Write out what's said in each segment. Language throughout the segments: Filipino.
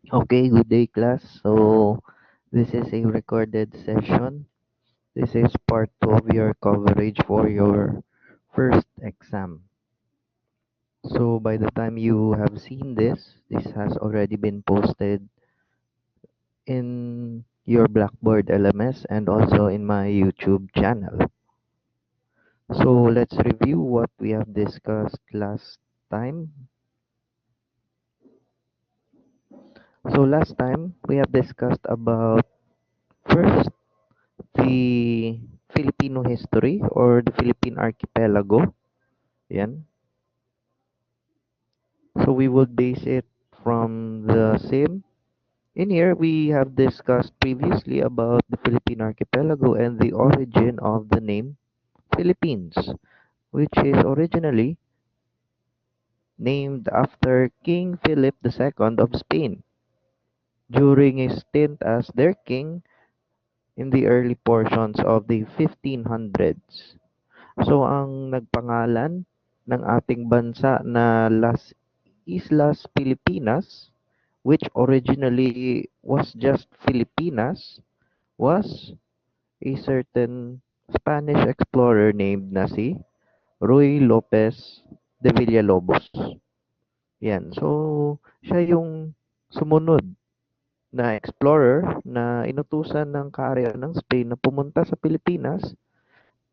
Okay, good day, class. So, this is a recorded session. This is part two of your coverage for your first exam. So, by the time you have seen this has already been posted in your Blackboard LMS and also in my YouTube channel. So, let's review what we have discussed last time. So, last time we have discussed about first the Filipino history or the Philippine archipelago. Yan. So we would base it from the same. In here, we have discussed previously about the Philippine archipelago and the origin of the name Philippines, which is originally named after King Philip II of Spain during his stint as their king in the early portions of the 1500s. So ang nagpangalan ng ating bansa na Las Islas Pilipinas, which originally was just Filipinas, was a certain Spanish explorer named na si Ruy Lopez de Villalobos. Yan. So, siya yung sumunod na explorer na inutusan ng kaharian ng Spain na pumunta sa Pilipinas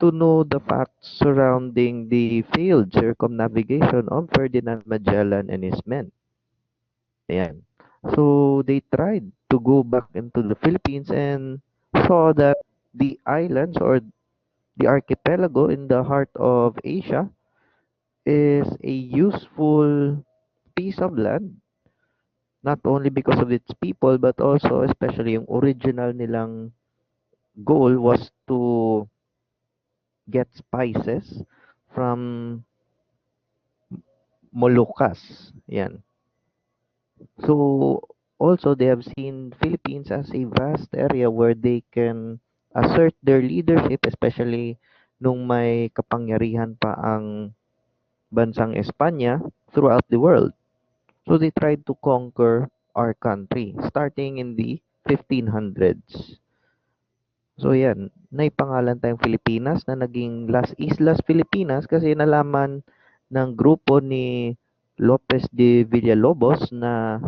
to know the facts surrounding the failed circumnavigation of Ferdinand Magellan and his men. Ayan. So they tried to go back into the Philippines and saw that the islands or the archipelago in the heart of Asia is a useful piece of land, not only because of its people but also especially yung original nilang goal was to get spices from Moluccas. Yan. So also they have seen Philippines as a vast area where they can assert their leadership, especially nung may kapangyarihan pa ang bansang Espanya throughout the world. So they tried to conquer our country starting in the 1500s. So yan, naipangalan tayong Pilipinas na naging Las Islas Pilipinas kasi nalaman ng grupo ni Lopez de Villalobos na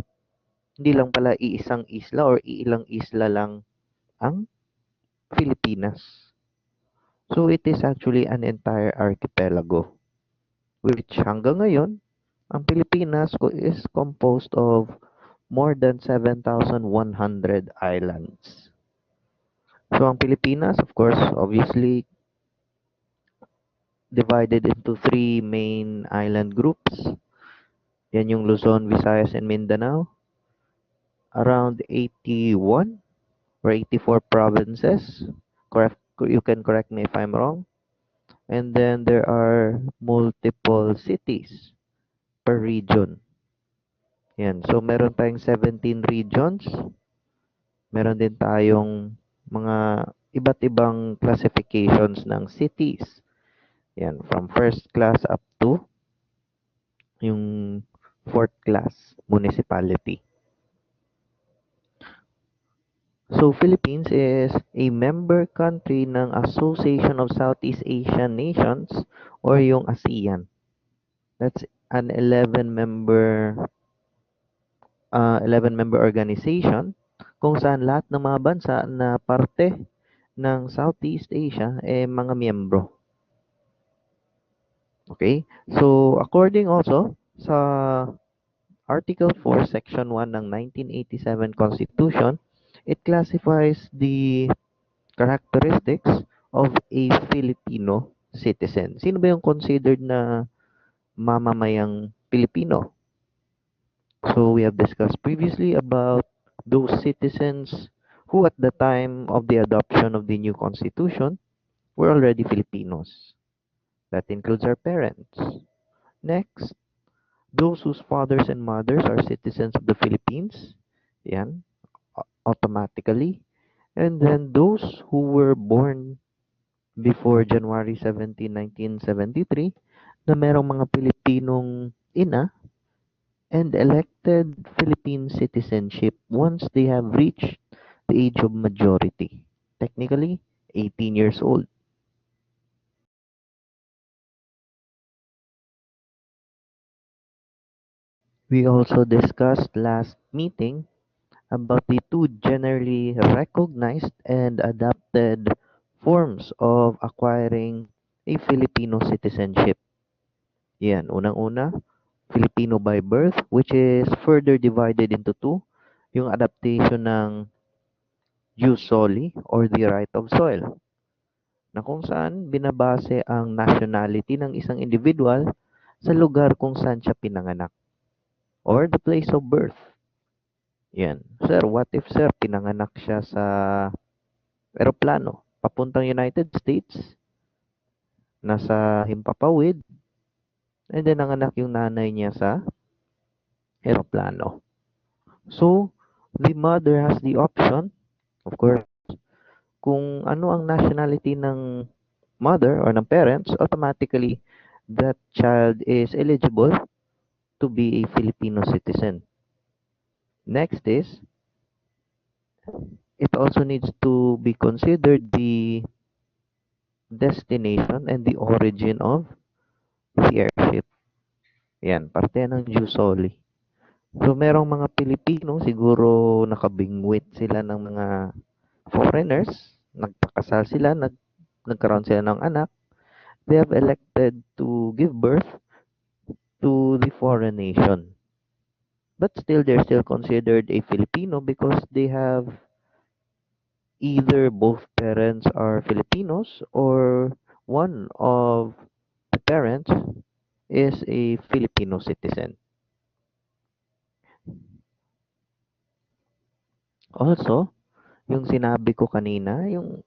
hindi lang pala iisang isla or iilang isla lang ang Pilipinas. So it is actually an entire archipelago, which hanggang ngayon, ang Pilipinas is composed of more than 7,100 islands. So ang Pilipinas, of course, obviously divided into three main island groups. Yan yung Luzon, Visayas, and Mindanao. Around 81 or 84 provinces. Correct, you can correct me if I'm wrong. And then there are multiple cities per region. Yan. So meron tayong 17 regions. Meron din tayong mga iba't ibang classifications ng cities. Yan, from first class up to yung fourth class municipality. So, Philippines is a member country ng Association of Southeast Asian Nations or yung ASEAN. That's an 11 member organization kung saan lahat ng mga bansa na parte ng Southeast Asia mga miyembro. Okay? So, according also sa Article 4, Section 1 ng 1987 Constitution, it classifies the characteristics of a Filipino citizen. Sino ba yung considered na mamamayang Pilipino? So we have discussed previously about those citizens who at the time of the adoption of the new constitution were already Filipinos. That includes our parents. Next, those whose fathers and mothers are citizens of the Philippines. Yan, automatically. And then those who were born before January 17, 1973 na merong mga Pilipinong ina and elected Philippine citizenship once they have reached the age of majority, technically 18 years old. We also discussed last meeting about the two generally recognized and adopted forms of acquiring a Filipino citizenship. Yan, unang-una, Filipino by birth, which is further divided into two, yung adaptation ng jus soli or the right of soil, na kung saan binabase ang nationality ng isang individual sa lugar kung saan siya pinanganak or the place of birth. Yan. Sir, what if sir, pinanganak siya sa eroplano, papuntang United States, nasa Himpapawid, and then nanganak yung nanay niya sa eroplano. So, the mother has the option, of course, kung ano ang nationality ng mother or ng parents, automatically that child is eligible to be a Filipino citizen. Next is, it also needs to be considered the destination and the origin of the airship. Yan, parte yan ng jus soli. So, merong mga Pilipino, siguro nakabingwit sila ng mga foreigners, nagpakasal sila, nagkaroon sila ng anak, they have elected to give birth to the foreign nation. But still, they're still considered a Filipino because they have either both parents are Filipinos or one of the parents is a Filipino citizen. Also, yung sinabi ko kanina, yung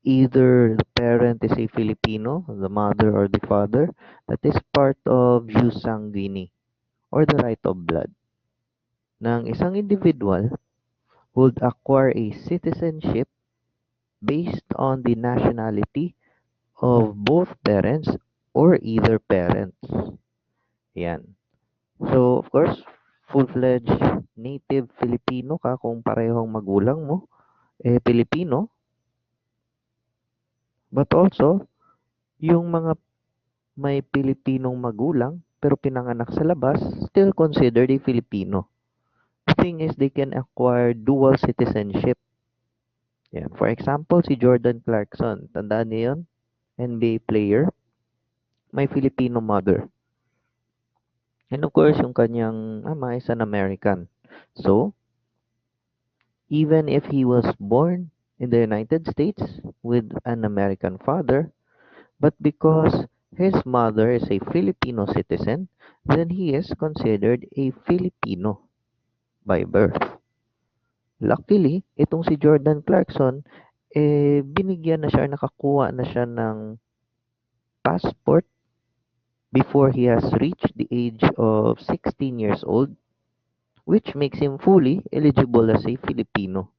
either the parent is a Filipino, the mother or the father, that is part of jus sanguinis or the right of blood ng isang individual would acquire a citizenship based on the nationality of both parents or either parents. Yan. So, of course, full-fledged native Filipino ka kung parehong magulang mo, Filipino. But also, yung mga may Pilipinong magulang pero pinanganak sa labas, still considered a Filipino. The thing is, they can acquire dual citizenship. Yan. For example, si Jordan Clarkson, tandaan niyo yun? NBA player, may Filipino mother. And of course, yung kanyang ama is an American. So, even if he was born in the United States with an American father, but because his mother is a Filipino citizen, then he is considered a Filipino by birth. Luckily, itong si Jordan Clarkson, binigyan na siya, nakakuha na siya ng passport before he has reached the age of 16 years old, which makes him fully eligible as a Filipino.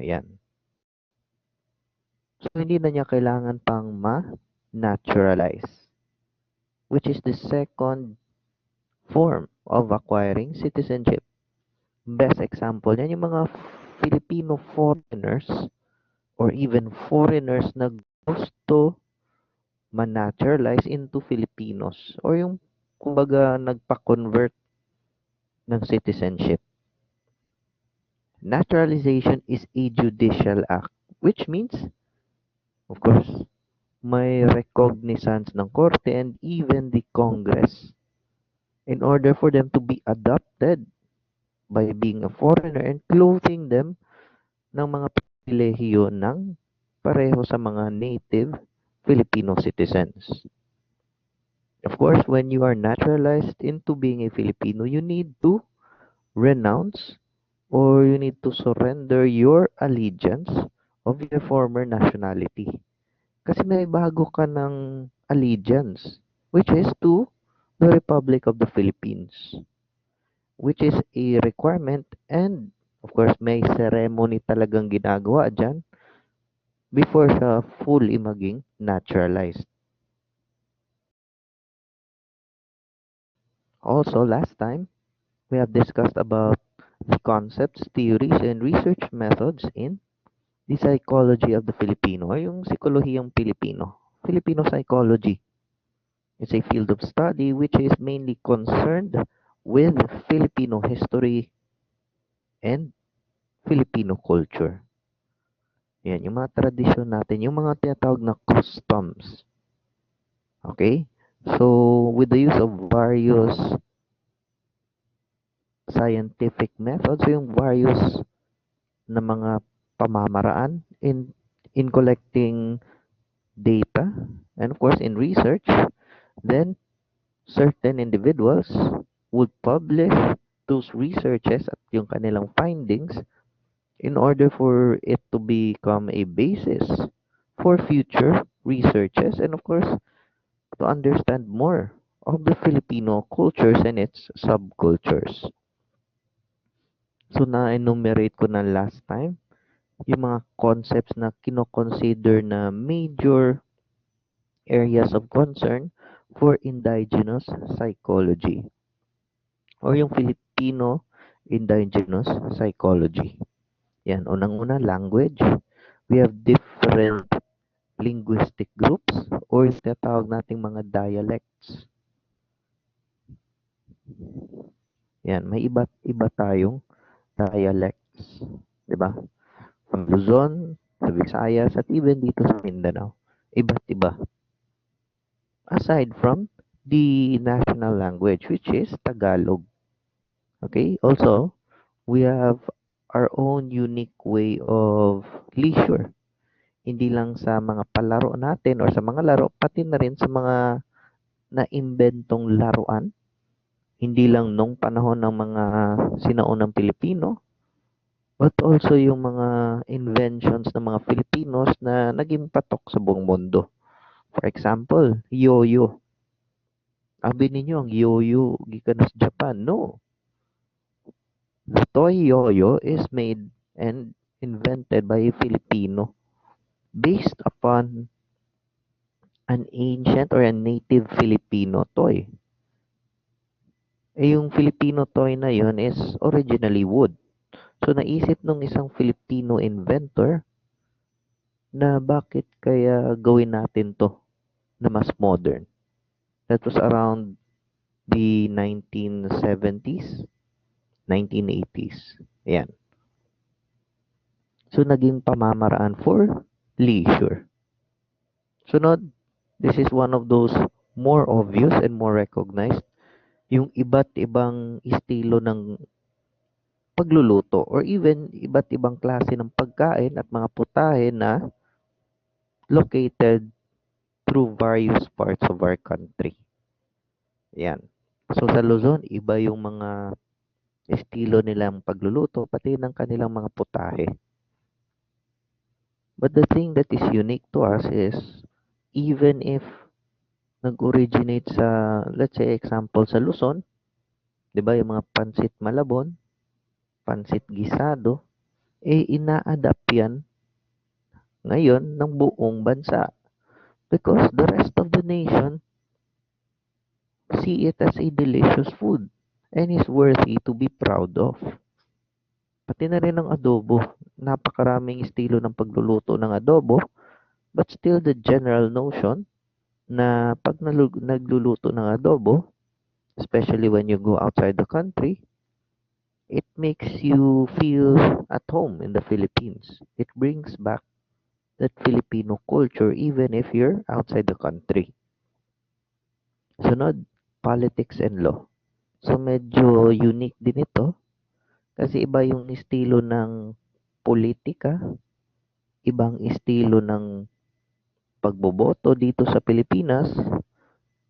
Ayan. So, hindi na niya kailangan pang ma-naturalize, which is the second form of acquiring citizenship. Best example, yan yung mga Filipino foreigners or even foreigners na gusto ma-naturalize into Filipinos or yung kumbaga nagpa-convert ng citizenship. Naturalization is a judicial act, which means, of course, may recognizance ng korte and even the Congress in order for them to be adopted by being a foreigner and clothing them ng mga pribilehiyo ng pareho sa mga native Filipino citizens. Of course, when you are naturalized into being a Filipino, you need to renounce or you need to surrender your allegiance of your former nationality. Kasi may bago ka ng allegiance, which is to the Republic of the Philippines, which is a requirement and of course may ceremony talagang ginagawa dyan before siya fully maging naturalized. Also, last time, we have discussed about the concepts, theories, and research methods in the psychology of the Filipino, or yung psikolohiyang Pilipino. Filipino psychology is a field of study which is mainly concerned with Filipino history and Filipino culture. Yan, yung mga tradisyon natin, yung mga tinatawag na customs. Okay? So, with the use of various scientific methods, so yung various na mga pamamaraan in collecting data and of course in research, then certain individuals would publish those researches at yung kanilang findings in order for it to become a basis for future researches and of course to understand more of the Filipino cultures and its subcultures. So na-enumerate ko na last time yung mga concepts na kino-consider na major areas of concern for indigenous psychology or yung Filipino indigenous psychology. Yan, unang-una, language. We have different linguistic groups or yung tinatawag nating mga dialects. Yan, may iba't iba tayong dialects. Di ba? From Luzon, sa Visayas, at even dito sa Mindanao. Iba't iba. Aside from the national language, which is Tagalog. Okay? Also, we have our own unique way of leisure. Hindi lang sa mga palaro natin or sa mga laro, pati na rin sa mga naimbentong laruan. Hindi lang nung panahon ng mga sinaunang Pilipino, but also yung mga inventions ng mga Filipinos na naging patok sa buong mundo. For example, yo-yo. Sabi ninyo, ang yo-yo, gikan sa Japan. No. The toy yo-yo is made and invented by a Filipino based upon an ancient or a native Filipino toy. Eh, yung Filipino toy na yun is originally wood. So, naisip nung isang Filipino inventor na bakit kaya gawin natin to na mas modern. That was around the 1970s, 1980s. Ayan. So, naging pamamaraan for leisure. Sunod, this is one of those more obvious and more recognized, yung iba't ibang estilo ng pagluluto or even iba't ibang klase ng pagkain at mga putahe na located through various parts of our country. Yan. So sa Luzon, iba yung mga estilo nilang pagluluto, pati ng kanilang mga putahe. But the thing that is unique to us is, even if nag-originate sa, let's say example sa Luzon, di ba yung mga pansit malabon, pansit gisado, eh ina-adapt yan ngayon ng buong bansa. Because the rest of the nation see it as a delicious food and is worthy to be proud of. Pati na rin ang adobo. Napakaraming estilo ng pagluluto ng adobo, but still the general notion na pag nagluluto ng adobo, especially when you go outside the country, it makes you feel at home in the Philippines. It brings back that Filipino culture even if you're outside the country. Sunod, politics and law. So medyo unique din ito kasi iba yung estilo ng politika, ibang estilo ng pagboboto dito sa Pilipinas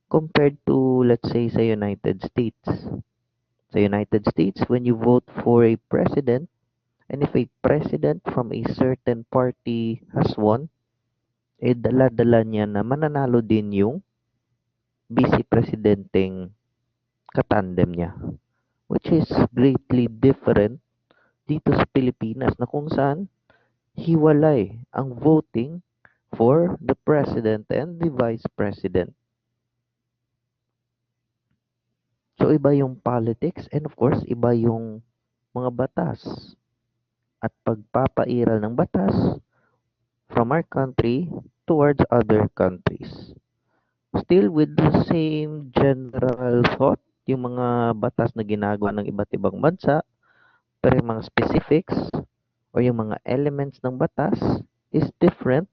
compared to, let's say, sa United States. Sa United States, when you vote for a president, and if a president from a certain party has won, eh dala-dala niya na mananalo din yung vice-presidenteng katandem niya. Which is greatly different dito sa Pilipinas na kung saan hiwalay ang voting for the president and the vice president. So, iba yung politics and of course, iba yung mga batas at pagpapairal ng batas from our country towards other countries. Still with the same general thought, yung mga batas na ginagawa ng iba't ibang bansa, pero yung mga specifics o yung mga elements ng batas is different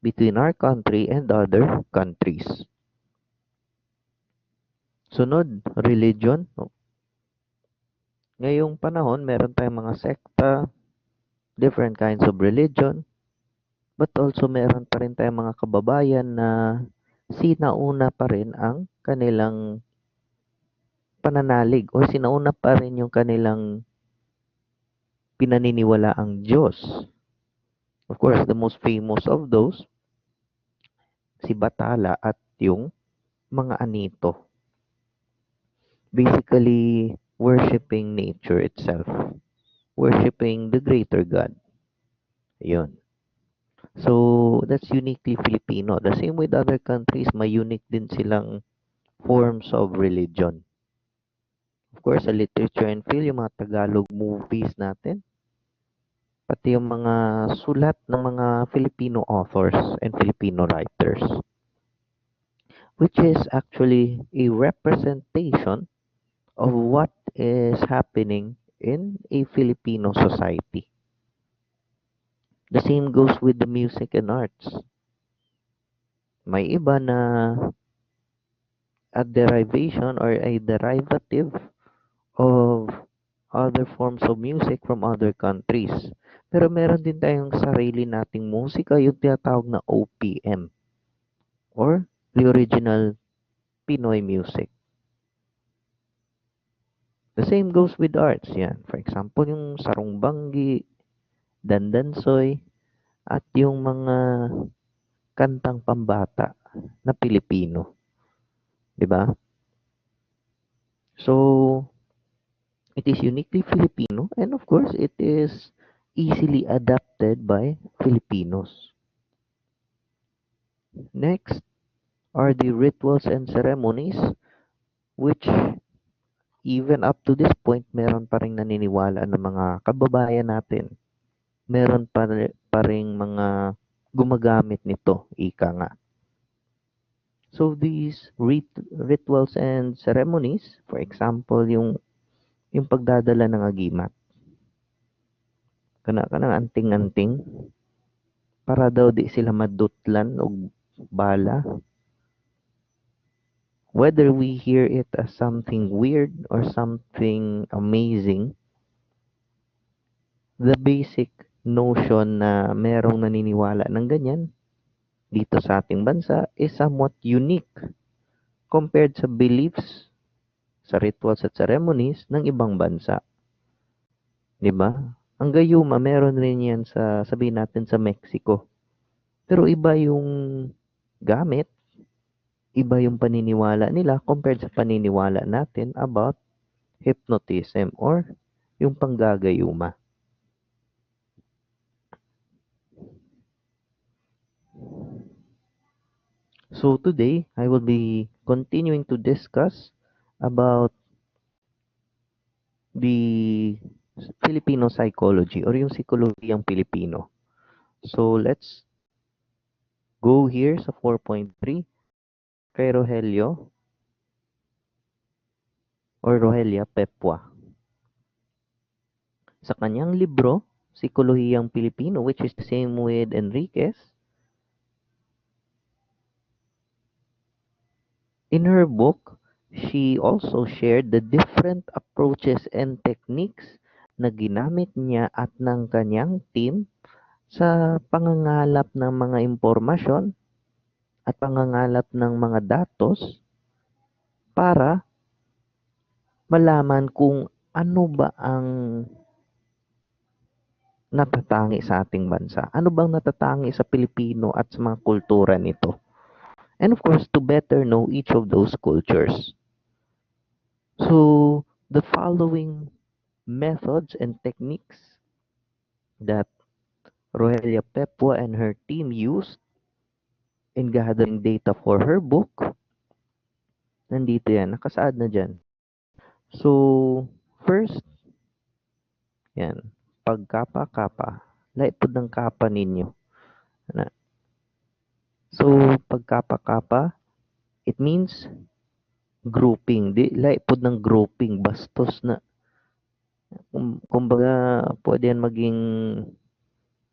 between our country and other countries. Sunod, religion. Ngayong panahon, meron tayong mga sekta, different kinds of religion, but also meron pa rin tayong mga kababayan na sinauna pa rin ang kanilang pananalig o sinauna pa rin yung kanilang pinaniniwala ang Diyos. Of course, the most famous of those, si Bathala at yung mga anito. Basically, worshiping nature itself. Worshiping the greater God. Ayun. So, that's uniquely Filipino. The same with other countries, may unique din silang forms of religion. Of course, sa literature and film, yung mga Tagalog movies natin, pati yung mga sulat ng mga Filipino authors and Filipino writers, which is actually a representation of what is happening in a Filipino society. The same goes with the music and arts. May iba na a derivation or a derivative of other forms of music from other countries. Pero meron din tayong sarili nating musika, yung tinatawag na OPM or the original Pinoy music. The same goes with arts. Yan. For example, yung sarongbanggi, dandansoy, at yung mga kantang pambata na Pilipino. 'Di ba? So, it is uniquely Filipino and of course, it is easily adapted by Filipinos. Next are the rituals and ceremonies which even up to this point, meron pa ring naniniwala ng mga kababayan natin. Meron pa ring mga gumagamit nito, ika nga. So these rituals and ceremonies, for example, yung pagdadala ng agimat. Kanang anting-anting para daw di sila madutlan og bala. Whether we hear it as something weird or something amazing, the basic notion na merong naniniwala ng ganyan dito sa ating bansa is somewhat unique compared sa beliefs, sa rituals at ceremonies ng ibang bansa. 'Di ba? Ang gayuma, meron rin yan sa, sabihin natin, sa Mexico. Pero iba yung gamit, iba yung paniniwala nila compared sa paniniwala natin about hypnotism or yung panggagayuma. So today, I will be continuing to discuss about the Filipino psychology or yung psikolohiyang Pilipino. So let's go here sa 4.3 kay Rogelio or Rogelia Pepua. Sa kanyang libro, Psikolohiyang Pilipino, which is the same with Enriquez, in her book, she also shared the different approaches and techniques na ginamit niya at ng kanyang team sa pangangalap ng mga impormasyon at pangangalap ng mga datos para malaman kung ano ba ang natatangi sa ating bansa. Ano bang natatangi sa Pilipino at sa mga kultura nito? And of course, to better know each of those cultures. So, the following methods and techniques that Rogelia Pepua and her team used in gathering data for her book, nandito yan, nakasaad na dyan. So, first, yan, pagkapa-kapa, lahi pod ng kapa ninyo. Na. So, pagkapa-kapa, it means grouping. Di, lahi pod ng grouping, bastos na. Kumbaga, pwede yan maging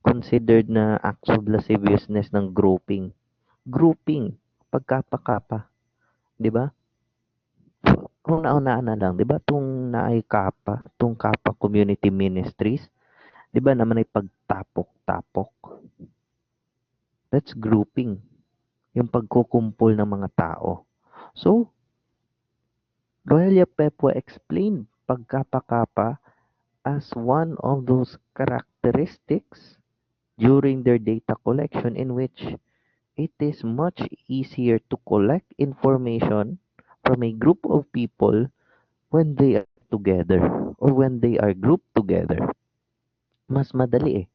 considered na acts of lasciviousness ng grouping. Grouping, pagkapa-kapa, 'di ba? Kung naunaan na lang, 'di ba, tung naay kapa, tung Kapa Community Ministries, 'di ba naman ay pagtapok-tapok. That's grouping, yung pagkukumpol ng mga tao. So, Roelia Pepwa explained pagkapa-kapa as one of those characteristics during their data collection in which it is much easier to collect information from a group of people when they are together or when they are grouped together. Mas madali eh.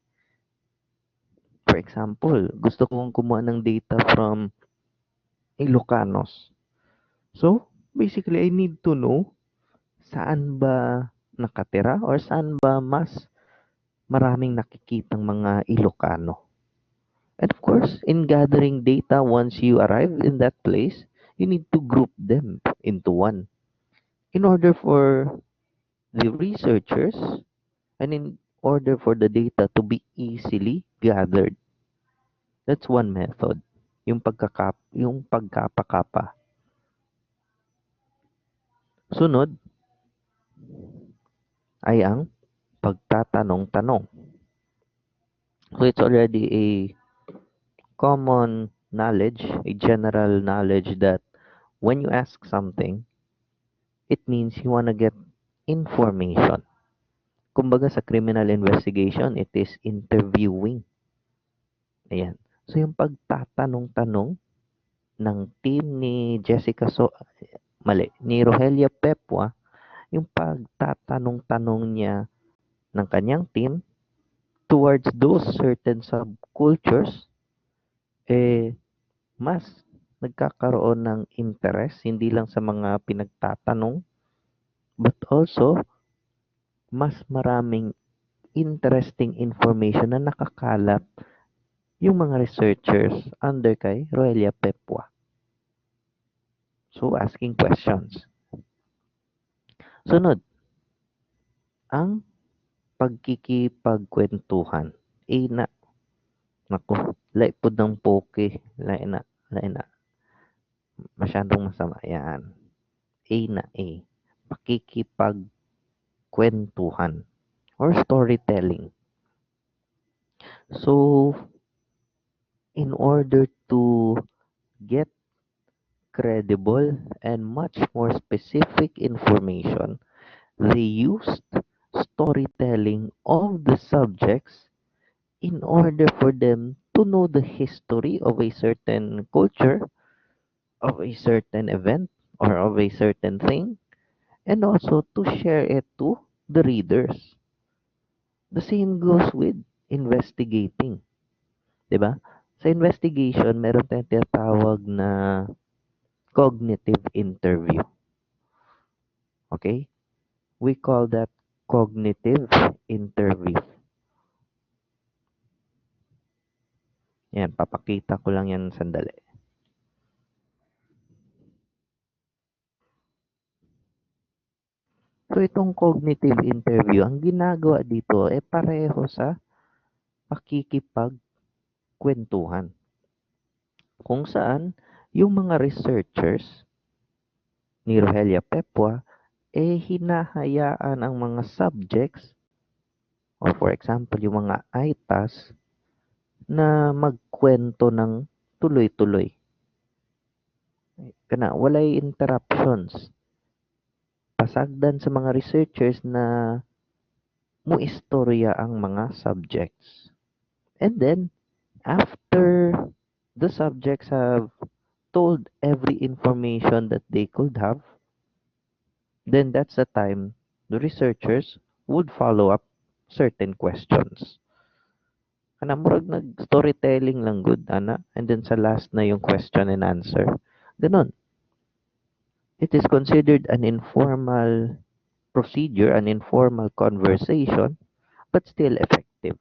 For example, gusto kong kumuha ng data from Ilocanos. So, basically, I need to know saan ba nakatira or saan ba mas maraming nakikitang mga Ilocano. And of course, in gathering data, once you arrive in that place, you need to group them into one in order for the researchers and in order for the data to be easily gathered. That's one method. Yung pagkapa-kapa. Sunod ay ang pagtatanong-tanong. So it's already a common knowledge, a general knowledge that when you ask something, it means you want to get information. Kumbaga sa criminal investigation, it is interviewing. Ayan. So yung pagtatanong-tanong ng team ni ni Rogelia Pepwa, yung pagtatanong-tanong niya ng kanyang team towards those certain subcultures, eh, mas nagkakaroon ng interest, hindi lang sa mga pinagtatanong, but also, mas maraming interesting information na nakakalat yung mga researchers under kay Roelia Pepwa. So, asking questions. Sunod, ang pagkikipagkwentuhan. Na, naku, laipod ng poke, lai na, masyadong masama yan. A. Pakikipagkwentuhan or storytelling. So, in order to get credible and much more specific information, they used storytelling of the subjects in order for them to know the history of a certain culture, of a certain event, or of a certain thing, and also to share it to the readers. The same goes with investigating. 'Di ba? Sa investigation, meron tayong tinatawag na cognitive interview. Okay? We call that cognitive interview. Yan, papakita ko lang yan sandali. So, itong cognitive interview, ang ginagawa dito, pareho sa pakikipagkwentuhan. Kung saan, yung mga researchers ni Rogelia Pepwa, hinahayaan ang mga subjects, or for example, yung mga ITAs, na magkwento ng tuloy-tuloy. Kana, walay interruptions. Pasagdan sa mga researchers na muistorya ang mga subjects. And then, after the subjects have told every information that they could have, then that's the time the researchers would follow up certain questions. Kana murag nag-storytelling lang good, ana. And then sa last na yung question and answer. Ganon. It is considered an informal procedure, an informal conversation, but still effective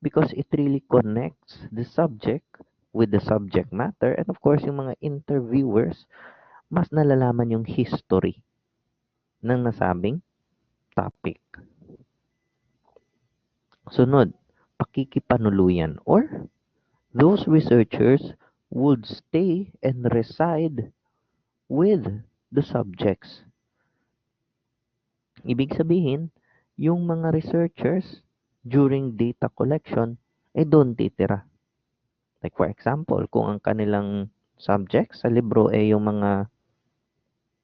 because it really connects the subject with the subject matter, and of course yung mga interviewers mas nalalaman yung history ng nasabing topic. Sunod, pakikipanuluyan or those researchers would stay and reside with the subjects. Ibig sabihin, yung mga researchers during data collection ay doon titira. Like for example, kung ang kanilang subjects sa libro ay yung mga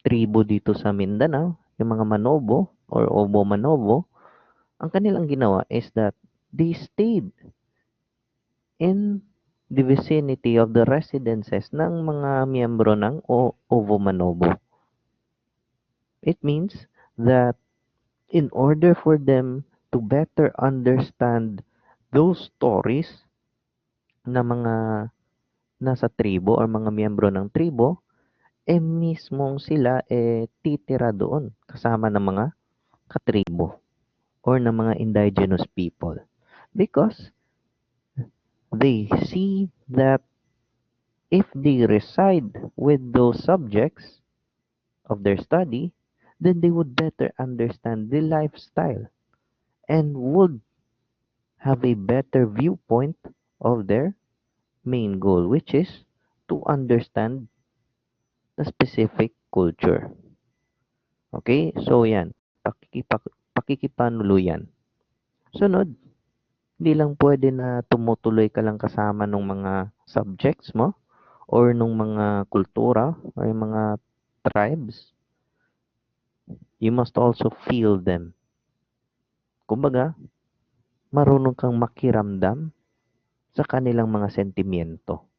tribo dito sa Mindanao, yung mga Manobo or Obo Manobo, ang kanilang ginawa is that they stayed in the vicinity of the residences ng mga miyembro ng Ovo Manobo. It means that in order for them to better understand those stories na mga nasa tribo or mga miyembro ng tribo, mismong sila titira doon kasama ng mga katribo or ng mga indigenous people because they see that if they reside with those subjects of their study, then they would better understand the lifestyle and would have a better viewpoint of their main goal, which is to understand the specific culture. Okay? So, yan. Pakikipanuluyan. Sunod, hindi lang pwede na tumutuloy ka lang kasama ng mga subjects mo or nung mga kultura or yung mga tribes. You must also feel them. Kumbaga, marunong kang makiramdam sa kanilang mga sentimiento.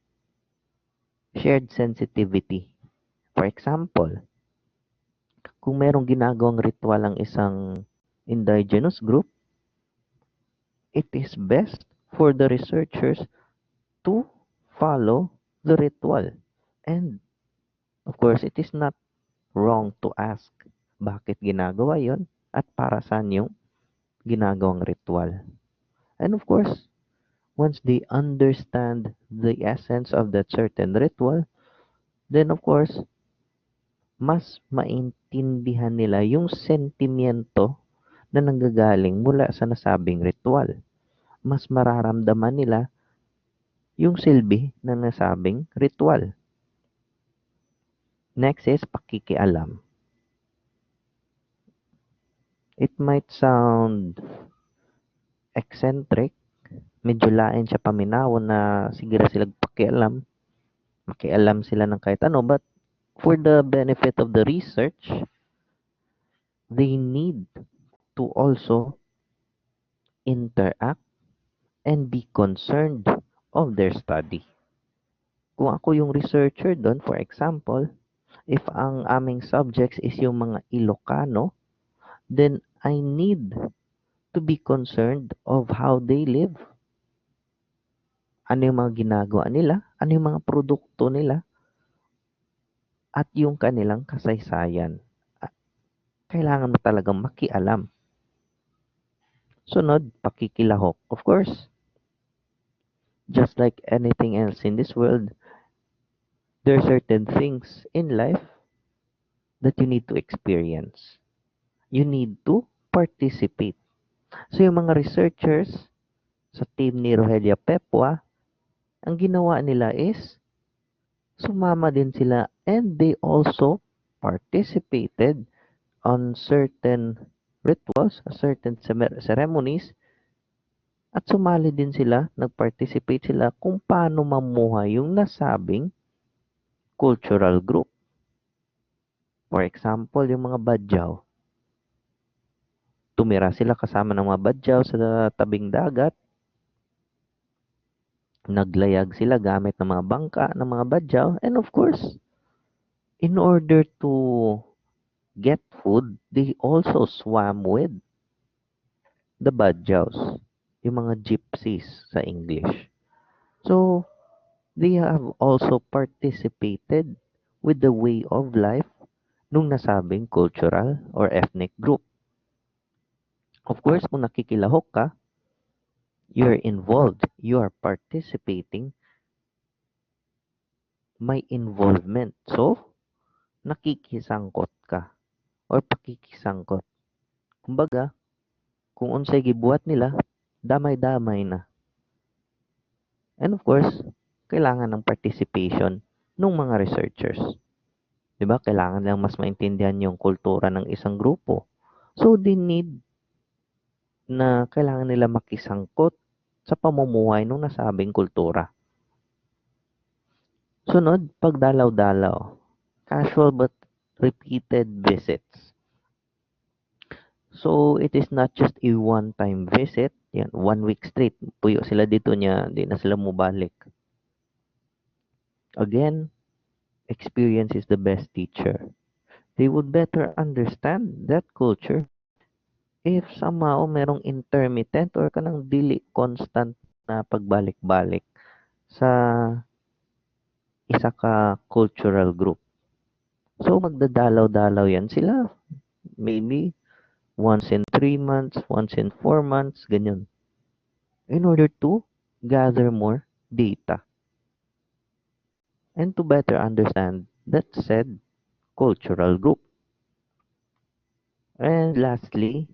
Shared sensitivity. For example, kung merong ginagawang ritual ang isang indigenous group, it is best for the researchers to follow the ritual. And of course, it is not wrong to ask bakit ginagawa yon at para saan yung ginagawang ritual. And of course, once they understand the essence of that certain ritual, then of course, mas maintindihan nila yung sentimiento na nanggagaling mula sa nasabing ritual. Mas mararamdaman nila yung silbi ng nasabing ritual. Next is pakikialam. It might sound eccentric, medyo lain siya paminawon na sige sila makialam sila ng kahit ano, but for the benefit of the research, they need to also interact and be concerned of their study. Kung ako yung researcher doon, for example, if ang aming subjects is yung mga Ilocano, then I need to be concerned of how they live. Ano yung mga ginagawa nila, ano yung mga produkto nila, at yung kanilang kasaysayan. Kailangan mo talagang makialam. Sunod, pakikilahok. Of course, just like anything else in this world, there are certain things in life that you need to experience. You need to participate. So yung mga researchers sa team ni Rogelia Pepwa, ang ginawa nila is sumama din sila and they also participated on certain rituals, certain ceremonies, at sumali din sila, nag-participate sila kung paano mamuhay yung nasabing cultural group. For example, yung mga Badyaw. Tumira sila kasama ng mga Badyaw sa tabing dagat. Naglayag sila gamit ng mga bangka ng mga Badyaw. And of course, in order to get food, they also swam with the Badyaws, yung mga gypsies sa English. So, they have also participated with the way of life nung nasabing cultural or ethnic group. Of course, kung nakikilahok ka, you're involved, you are participating, may involvement. So, nakikisangkot ka or pakikisangkot. Kumbaga, kung unsay gibuhat nila, damay-damay na. And of course, kailangan ng participation ng mga researchers. 'Di ba? Kailangan lang mas maintindihan yung kultura ng isang grupo. So, they need na kailangan nila makisangkot sa pamumuhay ng nasabing kultura. Sunod, pagdalaw-dalaw. Casual but repeated visits. So, it is not just a one-time visit. Yan, 1 week straight. Puyo sila dito niya, di na sila mubalik. Again, experience is the best teacher. They would better understand that culture if somehow merong intermittent or kanang dili constant na pagbalik-balik sa isa ka cultural group. So, magdadalaw-dalaw yan sila. Maybe once in 3 months, once in 4 months, ganyan. In order to gather more data and to better understand that said cultural group. And lastly,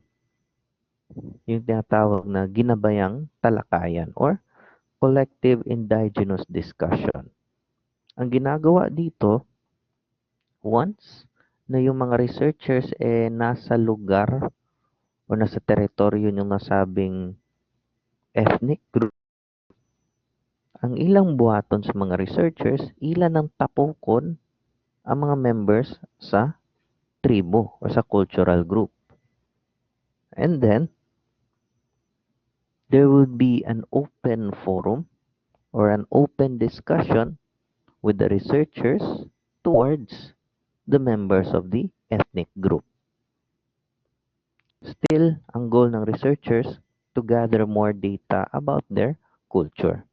yung tinatawag na ginabayang talakayan or collective indigenous discussion. Ang ginagawa dito, once na yung mga researchers nasa lugar o nasa teritoryo ng nasabing ethnic group, ang ilang buhaton sa mga researchers, ilan ang tapokon ang mga members sa tribo o sa cultural group. And then, there would be an open forum or an open discussion with the researchers towards the members of the ethnic group. Still, ang goal ng researchers to gather more data about their culture.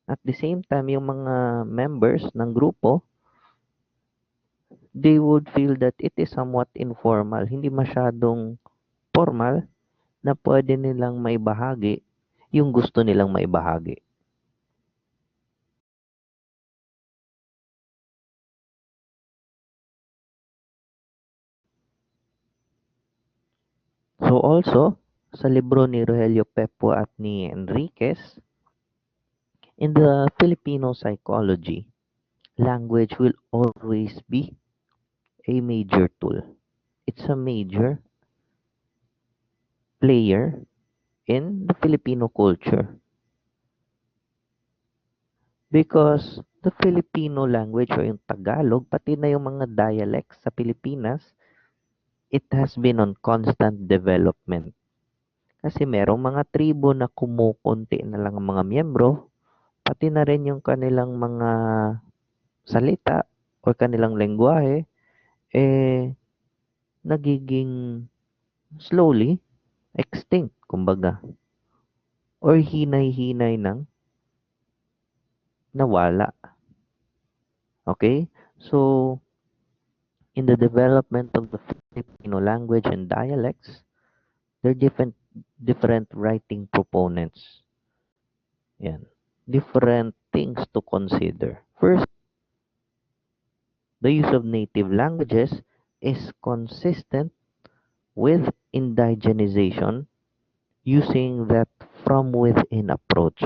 At the same time, yung mga members ng grupo, they would feel that it is somewhat informal, hindi masyadong formal na pwede nilang maibahagi yung gusto nilang maibahagi. So also, sa libro ni Rogelio Pepo at ni Enriquez, in the Filipino psychology, language will always be a major tool. It's a major player in the Filipino culture because the Filipino language o yung Tagalog, pati na yung mga dialects sa Pilipinas, it has been on constant development. Kasi merong mga tribo na kumukunti na lang ang mga miyembro, pati na rin yung kanilang mga salita o kanilang lengguwahe, nagiging slowly extinct, kumbaga, or hinay-hinay ng nawala. Okay? So, in the development of the Filipino language and dialects, there are different writing proponents. Yan. Different things to consider. First, the use of native languages is consistent with indigenization using that from within approach.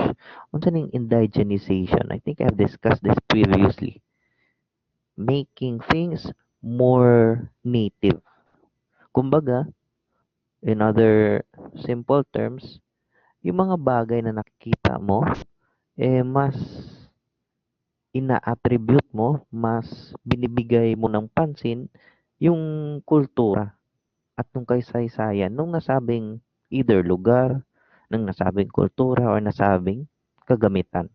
Unsa ning indigenization? I think I've discussed this previously. Making things more native. Kumbaga, in other simple terms, yung mga bagay na nakikita mo, mas ina-attribute mo, mas binibigay mo ng pansin yung kultura at nung kaysaysayan nung nasabing either lugar, ng nasabing kultura or nasabing kagamitan.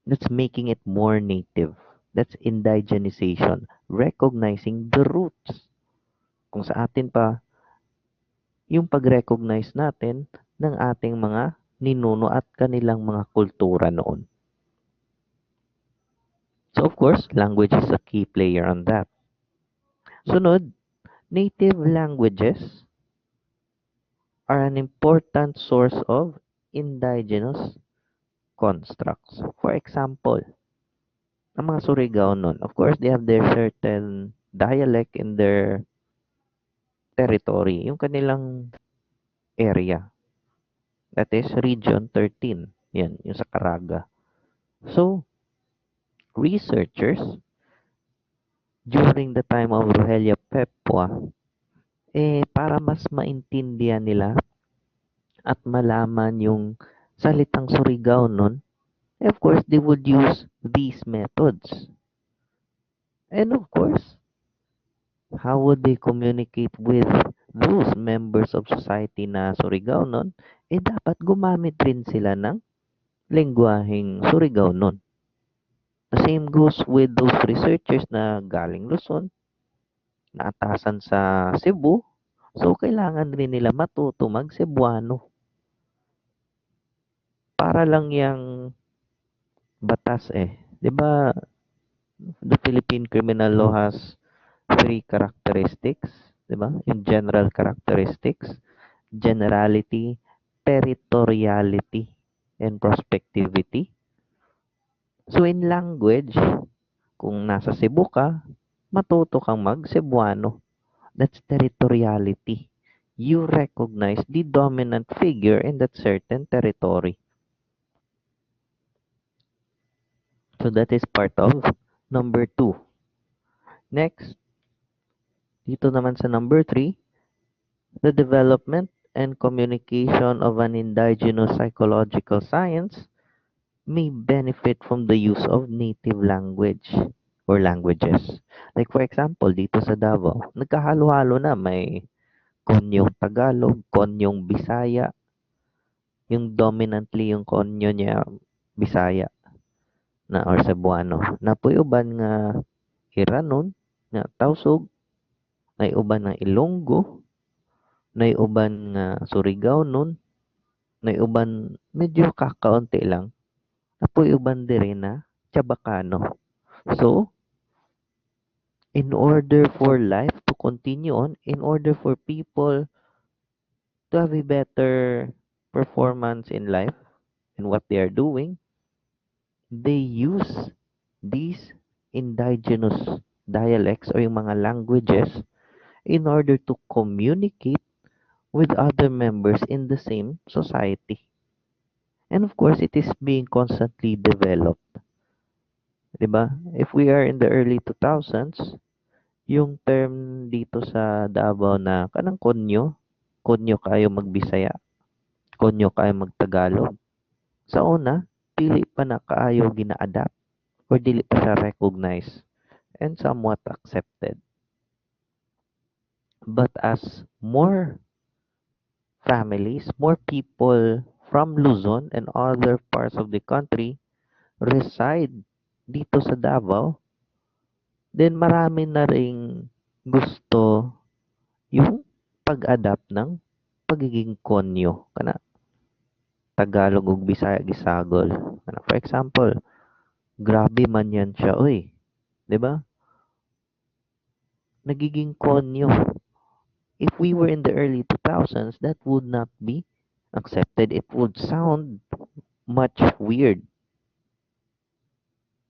That's making it more native. That's indigenization, recognizing the roots. Kung sa atin pa, yung pag-recognize natin ng ating mga ninuno at kanilang mga kultura noon. So of course, language is a key player on that. Sunod, native languages are an important source of indigenous constructs. For example, ang mga Surigao nun, of course, they have their certain dialect in their territory, yung kanilang area. That is Region 13. Yan, yung sa Caraga. So, researchers during the time of Rogelio Pepua, para mas maintindihan nila at malaman yung salitang Surigao nun, of course, they would use these methods. And of course, how would they communicate with those members of society na Surigao nun? Dapat gumamit rin sila ng lengguaheng Surigao nun. The same goes with those researchers na galing Luzon, naatasan sa Cebu. So, kailangan rin nila matuto mag-Cebuano. Para lang yung batas eh. 'Di ba, the Philippine Criminal Law has three characteristics, 'di ba? Yung general characteristics, generality, territoriality, and prospectivity. So, in language, kung nasa Cebu ka, matuto kang mag-Cebuano. That's territoriality. You recognize the dominant figure in that certain territory. So that is part of number 2. Next, dito naman sa number 3, the development and communication of an indigenous psychological science may benefit from the use of native language or languages. Like for example, dito sa Davao, nagkahalo-halo na, may Konyong Tagalog, Konyong Bisaya, yung dominantly yung Konyo niya Bisaya na or Cebuano. Napoy uban nga Hiranon, nga Tausug, nay uban nga Ilonggo, nay uban nga Surigao nun, nay uban medyo kakaunti lang. Napoy uban diri na Chabacano. So, in order for life to continue on, in order for people to have a better performance in life in what they are doing, they use these indigenous dialects or yung mga languages in order to communicate with other members in the same society. And of course, it is being constantly developed. 'Di ba? If we are in the early 2000s, yung term dito sa Davao na kanang konyo, konyo kayo magbisaya, konyo kayo magtagalog. Sa una, dili pa na kaayo gina-adapt or dili pa siya recognized and somewhat accepted. But as more families, more people from Luzon and other parts of the country reside dito sa Davao, then marami na ring gusto yung pag-adapt ng pagiging konyo kana Tagalog ug Bisaya gisagol. Kana for example, grabe man yan siya, oy, 'di ba? Nagiging konyo. If we were in the early 2000s, that would not be accepted. It would sound much weird.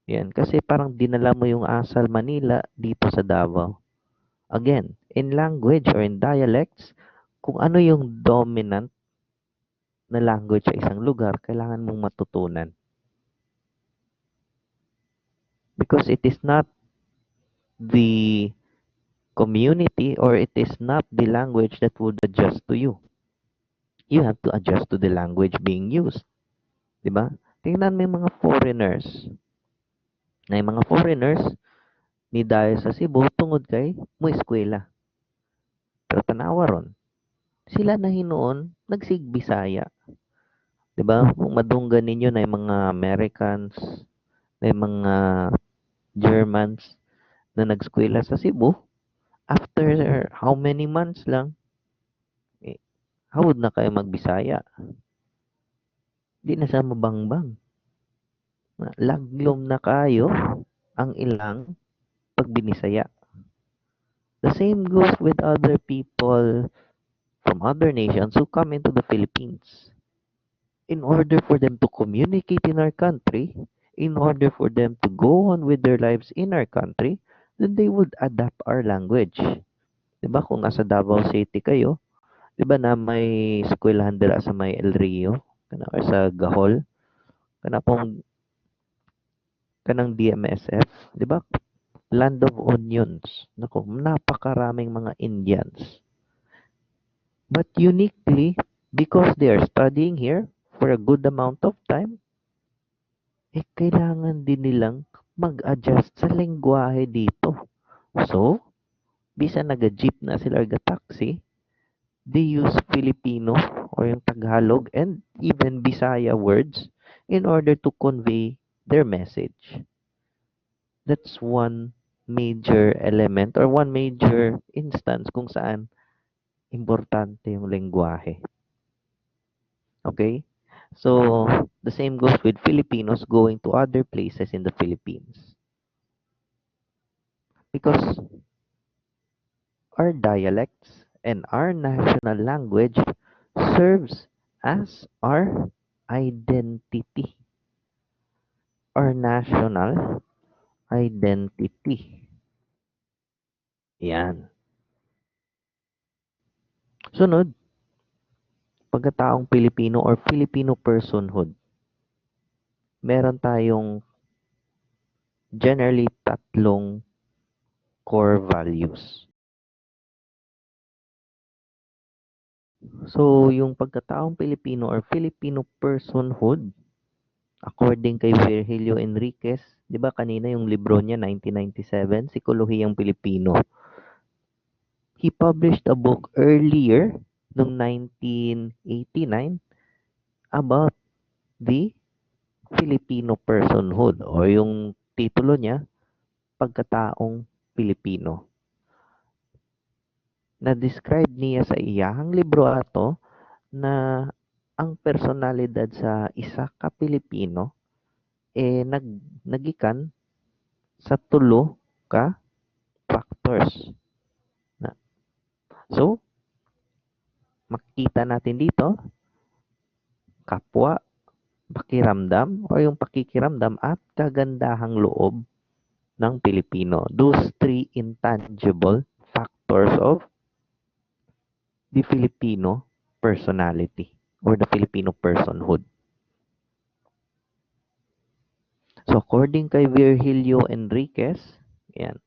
Yan, kasi parang dinala mo yung asal Manila dito sa Davao. Again, in language or in dialects, kung ano yung dominant na language sa isang lugar, kailangan mong matutunan. Because it is not the community or it is not the language that would adjust to you. You have to adjust to the language being used. Diba? Tingnan mo yung mga foreigners. Na yung mga foreigners, ni dahil sa Cebu, tungod kay mo eskwela. Pero tanawa ron, sila na hinuon, nagsigbisaya. Diba? Kung madunggan ninyo na yung mga Americans, na yung mga Germans na nagskwela sa Cebu, after how many months lang, hawod na kayo magbisaya. Di na sa mabangbang. Laglom na kayo ang ilang pagbinisaya. The same goes with other people from other nations who come into the Philippines. In order for them to communicate in our country, in order for them to go on with their lives in our country, then they would adapt our language. 'Di ba kung nasa Davao City kayo, 'di ba na may eskwelahan dira sa may El Rio, kana or sa Gahol, kana pong kanang DMSF, 'di ba? Land of Onions. Naku, napakaraming mga Indians. But uniquely, because they are studying here for a good amount of time, kailangan din nilang mag-adjust sa lengguwahe dito. So, bisan naga-jeep na sila or taxi, they use Filipino or yung Tagalog and even Bisaya words in order to convey their message. That's one major element or one major instance kung saan importante yung lengguwahe. Okay? So, the same goes with Filipinos going to other places in the Philippines. Because our dialects and our national language serves as our identity, our national identity. Yan. Sunod, pagkataong Pilipino or Filipino personhood. Meron tayong generally tatlong core values. So, yung pagkataong Pilipino or Filipino personhood, according kay Virgilio Enriquez, 'di ba kanina yung libro niya 1997, Psikolohiyang Pilipino. He published a book earlier noong 1989 about the Filipino personhood o yung titulo niya, Pagkataong Pilipino. Na-describe niya sa iyahang libro ato na ang personalidad sa isa ka Pilipino nagikan sa tulo ka factors. So, makita natin dito, kapwa, pakiramdam, o yung pakikiramdam at kagandahang loob ng Pilipino. Those three intangible factors of the Filipino personality or the Filipino personhood. So, according kay Virgilio Enriquez, yan,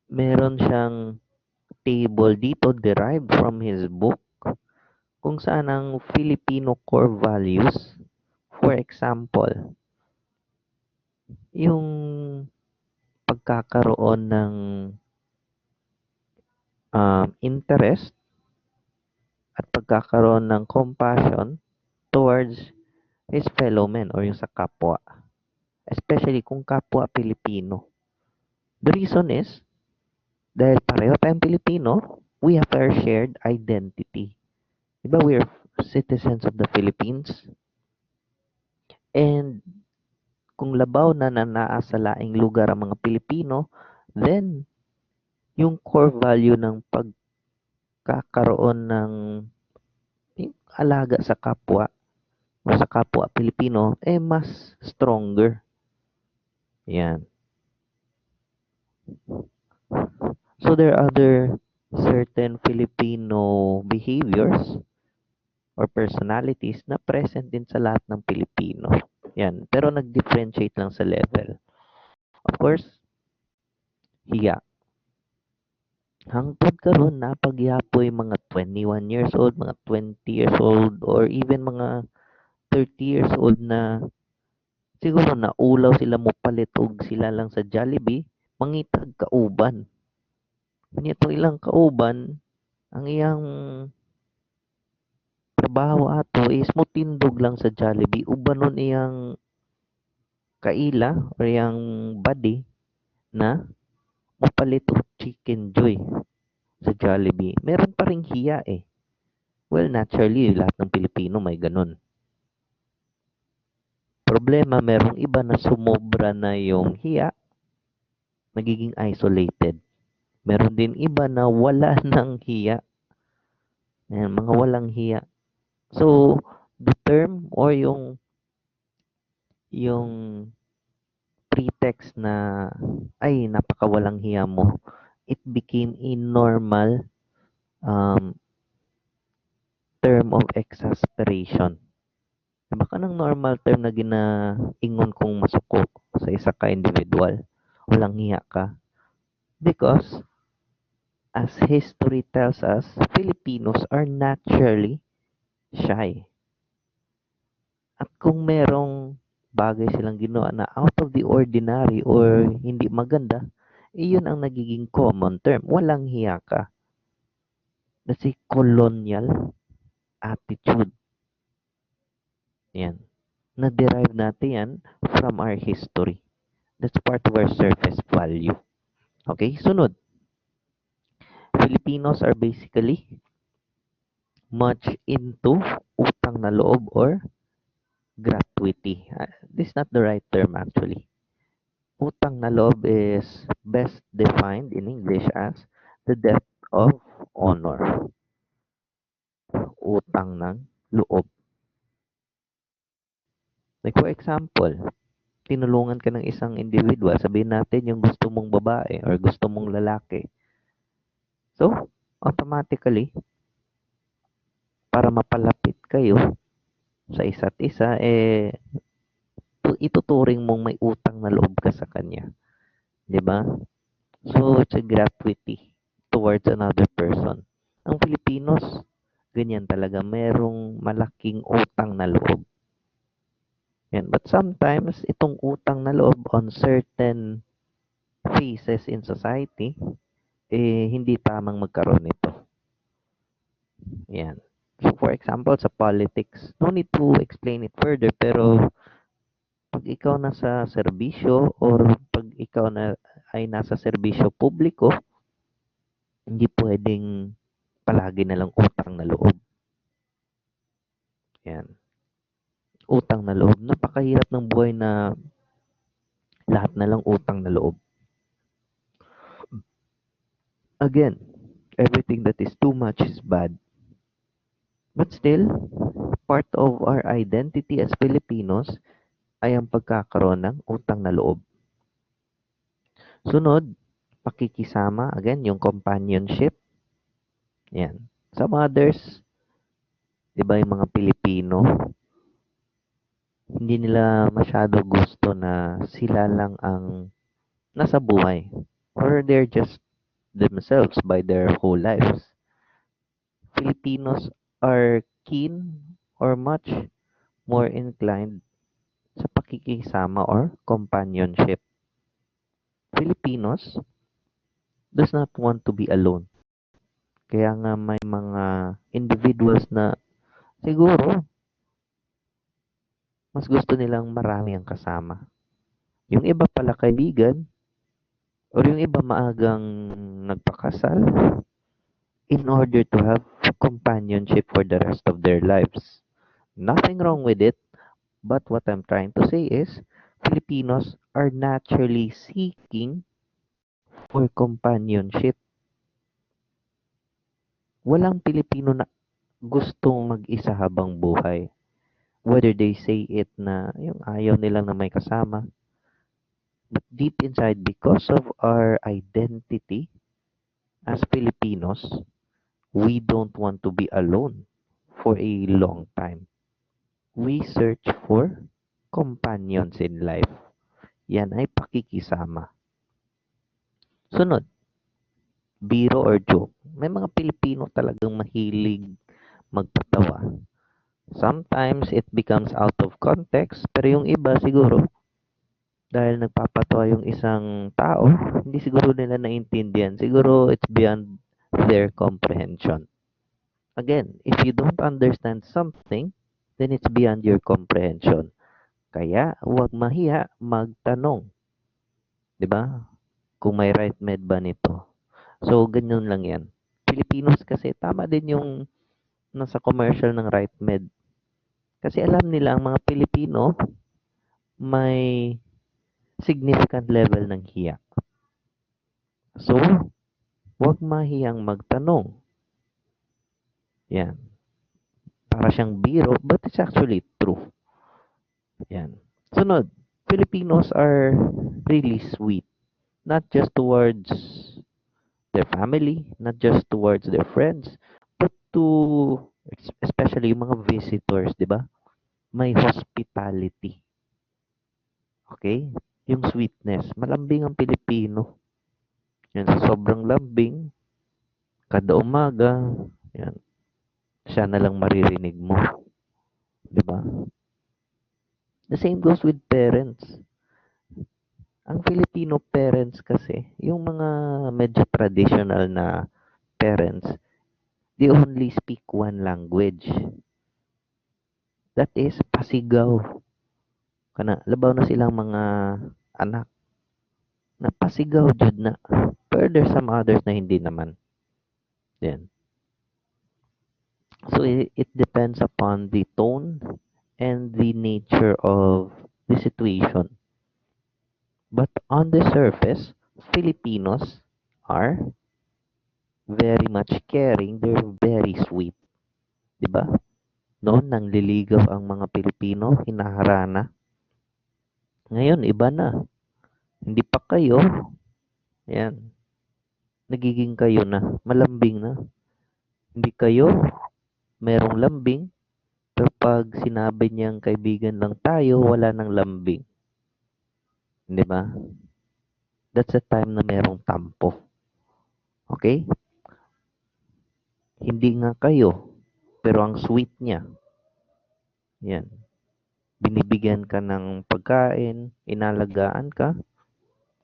meron siyang table dito derived from his book kung saan ang Filipino core values, for example, yung pagkakaroon ng interest at pagkakaroon ng compassion towards his fellow men or yung sa kapwa, especially kung kapwa Pilipino. The reason is, dahil pareho tayong Pilipino, we have our shared identity. Diba, we are citizens of the Philippines. And kung labaw na nanaa sa laing lugar ang mga Pilipino, then yung core value ng pagkakaroon ng alaga sa kapwa o sa kapwa Pilipino mas stronger. Yan. So there are other certain Filipino behaviors or personalities na present din sa lahat ng Pilipino. Yan. Pero nag-differentiate lang sa level. Of course, hiya. Hangtod karon napagyapoy mga 21 years old, mga 20 years old, or even mga 30 years old na siguro naulaw sila mo palit og sila lang sa Jollibee, mangitag kauban. Kanya to ilang kauban, ang iyang trabaho ato is motindog lang sa Jollibee, ubanon iyang kaila or iyang body na mapalit og Chicken Joy sa Jollibee. Meron pa ring hiya eh. Well, naturally, lahat ng Pilipino may ganun. Problema, merong iba na sumobra na yung hiya, nagiging isolated. Meron din iba na wala ng hiya. Ayan, mga walang hiya. So, the term or yung pretext na ay napakawalang hiya mo, it became a normal um, term of exasperation. Baka ng normal term na ginaingon kong masuko sa isa ka individual. Walang hiya ka. Because, as history tells us, Filipinos are naturally shy. At kung merong bagay silang ginawa na out of the ordinary or hindi maganda, iyon ang nagiging common term. Walang hiya ka. That's a colonial attitude. Yan. Na-derive natin yan from our history. That's part of our surface value. Okay, sunod. Filipinos are basically much into utang na loob or gratuity. This is not the right term actually. Utang na loob is best defined in English as the debt of honor. Utang ng loob. Like for example, tinulungan ka ng isang individual, sabihin natin yung gusto mong babae or gusto mong lalaki. So, automatically, para mapalapit kayo sa isa't isa, ituturing mong may utang na loob ka sa kanya. 'Di ba? So, it's a gratuity towards another person. Ang Filipinos, ganyan talaga. Merong malaking utang na loob. Yan. But sometimes, itong utang na loob on certain phases in society, hindi tamang magkaroon nito. Yan. So, for example, sa politics, no need to explain it further, pero pag ikaw nasa serbisyo or pag ikaw na ay nasa serbisyo publiko, hindi pwedeng palagi na lang utang na loob. Yan. Utang na loob. Napakahirap ng buhay na lahat na lang utang na loob. Again, everything that is too much is bad. But still, part of our identity as Filipinos ay ang pagkakaroon ng utang na loob. Sunod, pakikisama. Again, yung companionship. Yan. Some others, di ba yung mga Pilipino, hindi nila masyado gusto na sila lang ang nasa buhay. Or they're just themselves by their whole lives. Filipinos are keen or much more inclined sa pakikisama or companionship. Filipinos does not want to be alone. Kaya nga may mga individuals na siguro mas gusto nilang marami ang kasama. Yung iba pala kaibigan or yung iba maagang nagpakasal in order to have companionship for the rest of their lives. Nothing wrong with it, but what I'm trying to say is Filipinos are naturally seeking for companionship. Walang Pilipino na gustong mag-isa habang buhay. Whether they say it na yung ayaw nilang na may kasama. But deep inside, because of our identity as Filipinos, we don't want to be alone for a long time. We search for companions in life. Yan ay pakikisama. Sunod, biro or joke. May mga Pilipino talagang mahilig magpatawa. Sometimes it becomes out of context, pero yung iba siguro, dahil nagpapatawa yung isang tao, hindi siguro nila naintindihan. Siguro it's beyond their comprehension. Again, if you don't understand something, then it's beyond your comprehension. Kaya, huwag mahiya magtanong. 'Di ba? Kung may right med ba nito. So, ganyan lang yan. Filipinos kasi, tama din yung nasa commercial ng right med. Kasi alam nila ang mga Pilipino may significant level ng hiya. So, Huwag mahiyang magtanong. Yan. Para siyang biro, but it's actually true. Yan. Sunod, Filipinos are really sweet. Not just towards their family, not just towards their friends, but to especially yung mga visitors, di ba? May hospitality. Okay? Yung sweetness. Malambing ang Pilipino. Yan, sa sobrang lambing, kada umaga, yan, siya na lang maririnig mo. Di ba? The same goes with parents. Ang Filipino parents kasi, yung mga medyo traditional na parents, they only speak one language. That is pasigaw. Kana labaw na silang mga anak na pasigaw jud na. Pero there's some others na hindi naman. Yan. So it depends upon the tone and the nature of the situation. But on the surface, Filipinos are very much caring. They're very sweet. 'Di ba? Noon nangliligaw ang mga Pilipino, hinaharana. Ngayon iba na. Hindi pa kayo. Yan. Nagiging kayo na. Malambing na. Hindi kayo. Merong lambing. Pero pag sinabi niyang kaibigan lang tayo, wala nang lambing. Di ba? That's the time na merong tampo. Okay? Hindi nga kayo. Pero ang sweet niya. Yan. Binibigyan ka ng pagkain, inalagaan ka,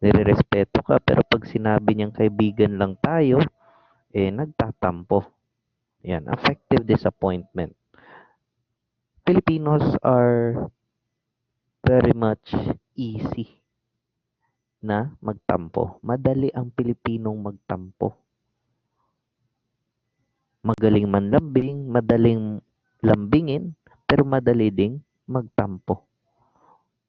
nirerespeto ka, pero pag sinabi niyang kaibigan lang tayo, nagtatampo. Yan, affective disappointment. Filipinos are very much easy na magtampo. Madali ang Pilipinong magtampo. Magaling man lambing, madaling lambingin, pero madali ding magtampo.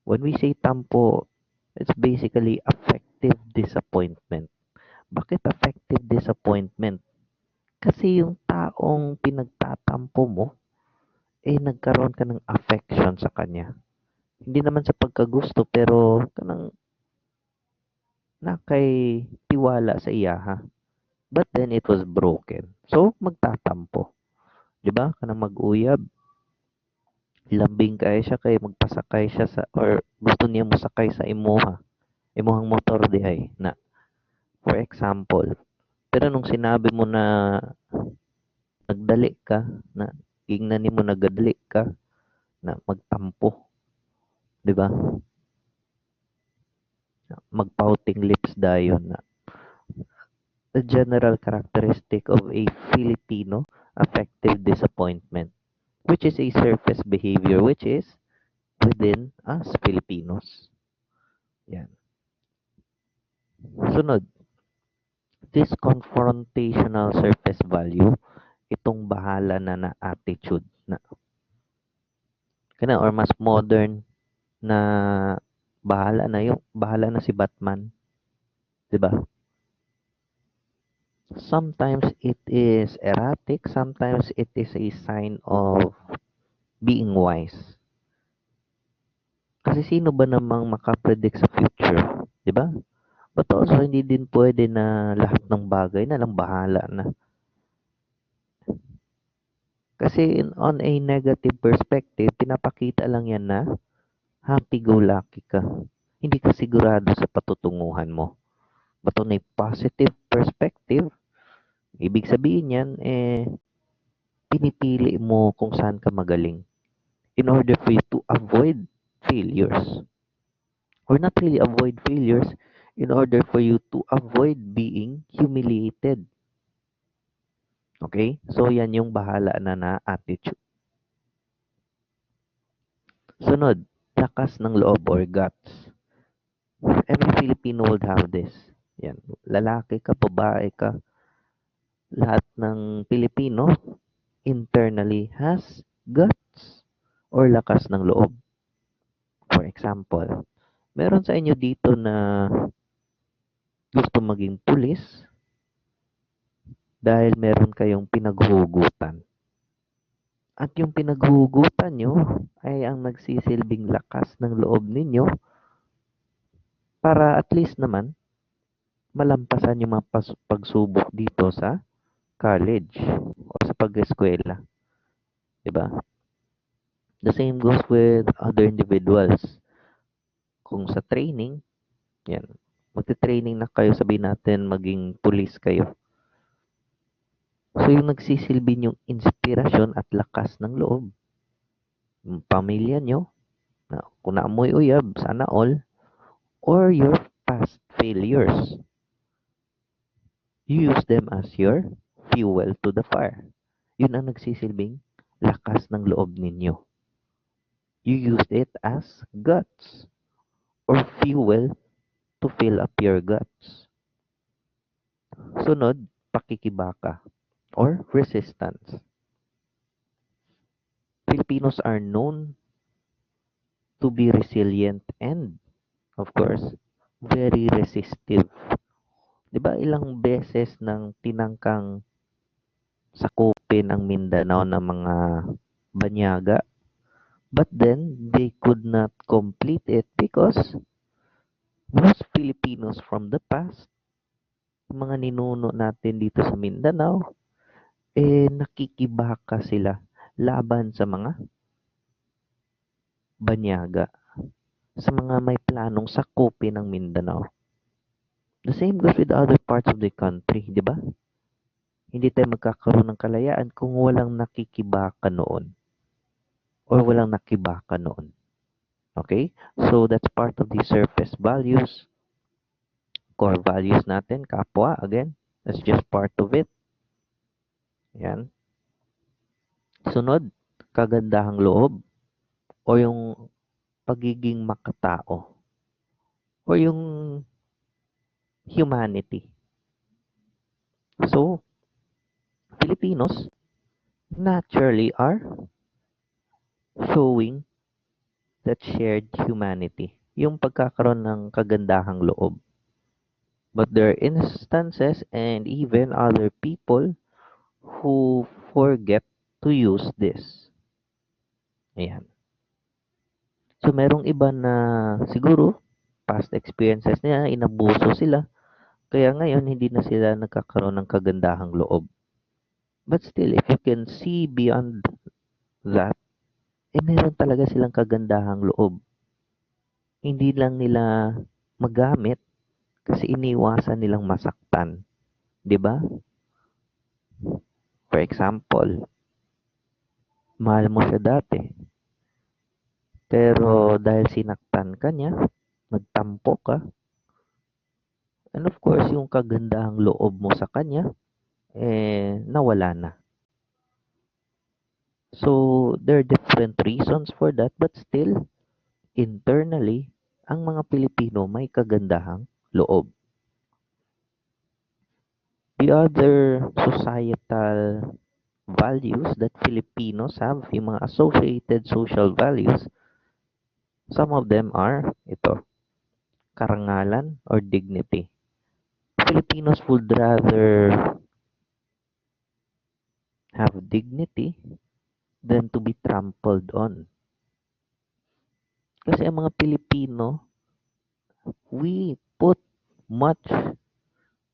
When we say tampo, it's basically affective disappointment. Bakit affective disappointment? Kasi yung taong pinagtatampo mo, nagkaroon ka ng affection sa kanya. Hindi naman sa pagkagusto, pero kanang nakay tiwala sa iya ha. But then it was broken. So, magtatampo. 'Di ba? Kanang mag-uyab. Lambing kay siya kay magpasakay siya sa or gusto niya mo sakay sa imuha. Imuhang motor dihay na. For example. Pero nung sinabi mo na nagdali ka, na ingnan nimo nagadali ka, na magtampo. 'Di ba? Magpouting lips dayon na. The general characteristic of a Filipino affective disappointment, which is a surface behavior which is within us Filipinos. Yan. Sunod, this confrontational surface value, itong bahala na attitude na kana or mas modern na bahala na si Batman, 'di ba? Sometimes it is erratic, sometimes it is a sign of being wise. Kasi sino ba namang makapredict sa future, 'di ba? But also hindi din pwede na lahat ng bagay na lang bahala na. Kasi on a negative perspective, pinapakita lang yan na happy-go-lucky ka. Hindi ka sigurado sa patutunguhan mo. But on a positive perspective, ibig sabihin yan, pinipili mo kung saan ka magaling in order for you to avoid failures. Or not really avoid failures, in order for you to avoid being humiliated. Okay? So, yan yung bahala na attitude. Sunod, lakas ng loob or guts. Every Filipino would have this. Yan. Lalaki ka, babae ka, lahat ng Pilipino internally has guts or lakas ng loob. For example, meron sa inyo dito na gusto maging pulis, dahil meron kayong pinaghuhugutan. At yung pinaghuhugutan nyo ay ang nagsisilbing lakas ng loob ninyo para at least naman malampasan yung mga pagsubok dito sa college o sa pag-eskwela. Diba? The same goes with other individuals. Kung sa training, yan, magte-training na kayo, sabihin natin maging pulis kayo. So yung nagsisilbi yung inspirasyon at lakas ng loob, yung pamilya nyo, na kung naamoy uyab, sana all, or your past failures. You use them as your fuel to the fire. Yun ang nagsisilbing lakas ng loob ninyo. You used it as guts or fuel to fill up your guts. Sunod, pakikibaka or resistance. Filipinos are known to be resilient and, of course, very resistive. 'Di ba ilang beses nang tinangkang sakupin ang Mindanao ng mga banyaga, but then they could not complete it because most Filipinos from the past, mga ninuno natin dito sa Mindanao, nakikibaka sila laban sa mga banyaga, sa mga may planong sakupin ng Mindanao. The same goes with other parts of the country, di ba? Hindi tayo magkakaroon ng kalayaan kung walang nakikibaka noon or walang nakibaka noon. Okay? So, that's part of the surface values. Core values natin, kapwa, again, that's just part of it. Yan. Sunod, kagandahang loob o yung pagiging makatao o yung humanity. So, Filipinos naturally are showing that shared humanity, yung pagkakaroon ng kagandahang loob. But there are instances and even other people who forget to use this. Ayan. So, merong iba na siguro past experiences nila, inabuso sila. Kaya ngayon, hindi na sila nagkakaroon ng kagandahang loob. But still, if you can see beyond that, meron talaga silang kagandahang loob. Hindi lang nila magamit kasi iniwasan nilang masaktan. 'Di ba? For example, mahal mo siya dati. Pero dahil sinaktan ka niya, nagtampo ka, and of course, yung kagandahang loob mo sa kanya, nawala na. So, there are different reasons for that, but still, internally, ang mga Pilipino may kagandahang loob. The other societal values that Filipinos have, yung mga associated social values, some of them are ito, karangalan or dignity. Filipinos would rather have dignity than to be trampled on. Kasi ang mga Pilipino, we put much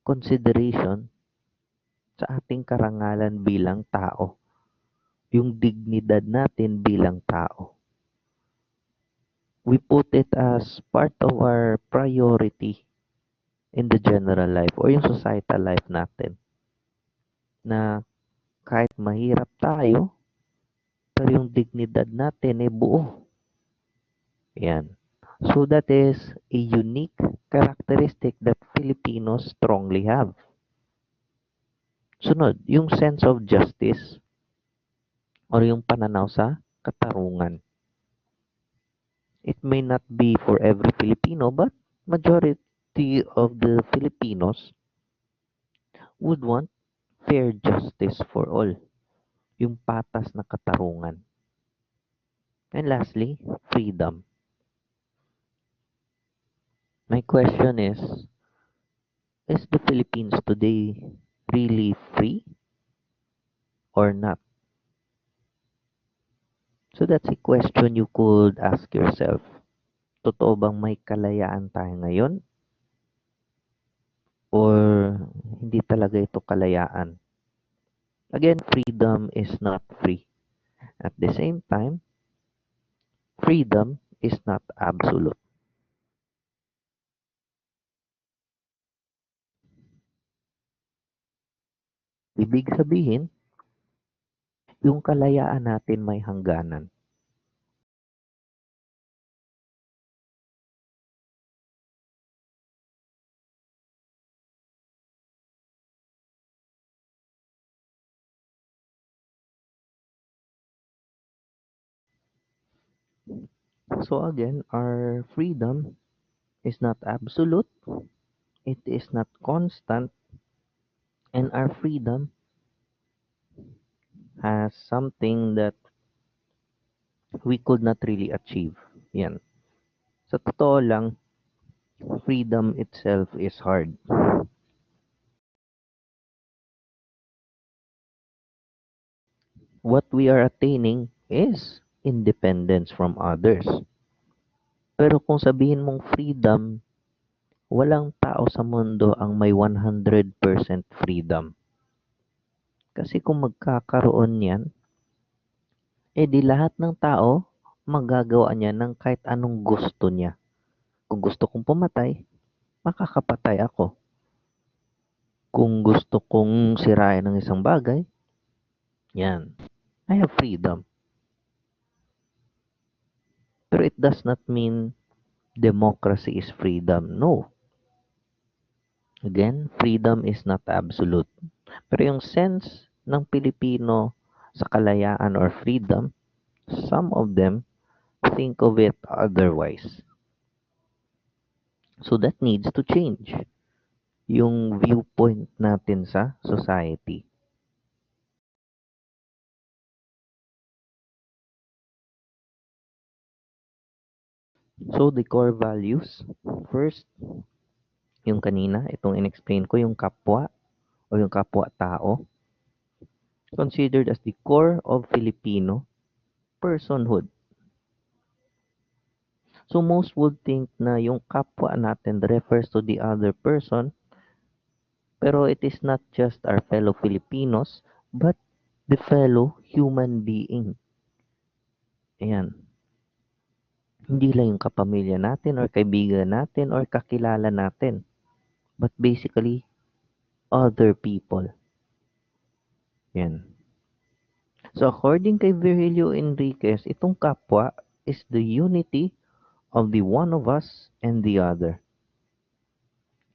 consideration sa ating karangalan bilang tao. Yung dignidad natin bilang tao. We put it as part of our priority in the general life or yung societal life natin. Na kahit mahirap tayo, pero yung dignidad natin ay buo. Yan. So that is a unique characteristic that Filipinos strongly have. Sunod, yung sense of justice or yung pananaw sa katarungan. It may not be for every Filipino, but majority of the Filipinos would want fair justice for all. Yung patas na katarungan. And lastly, freedom. My question is the Philippines today really free or not? So that's a question you could ask yourself. Totoo bang may kalayaan tayo ngayon or hindi talaga ito kalayaan? Again, freedom is not free. At the same time, freedom is not absolute. Ibig sabihin, yung kalayaan natin may hangganan. So again, our freedom is not absolute, it is not constant, and our freedom has something that we could not really achieve. Yan. Sa totoo lang, freedom itself is hard. What we are attaining is independence from others. Pero kung sabihin mong freedom, walang tao sa mundo ang may 100% freedom. Kasi kung magkakaroon yan, di lahat ng tao magagawa niya ng kahit anong gusto niya. Kung gusto kong pumatay, makakapatay ako. Kung gusto kong sirain ng isang bagay, yan. I have freedom. Pero it does not mean democracy is freedom. No. Again, freedom is not absolute. Pero yung sense ng Pilipino sa kalayaan or freedom, some of them think of it otherwise. So that needs to change yung viewpoint natin sa society. So the core values, first, yung kanina, itong in-explain ko, yung kapwa o yung kapwa-tao, considered as the core of Filipino personhood. So most would think na yung kapwa natin refers to the other person, pero it is not just our fellow Filipinos, but the fellow human being. Ayan. Hindi lang yung kapamilya natin or kaibigan natin or kakilala natin, but basically other people. Yan. So according kay Virgilio Enriquez, itong kapwa is the unity of the one of us and the other.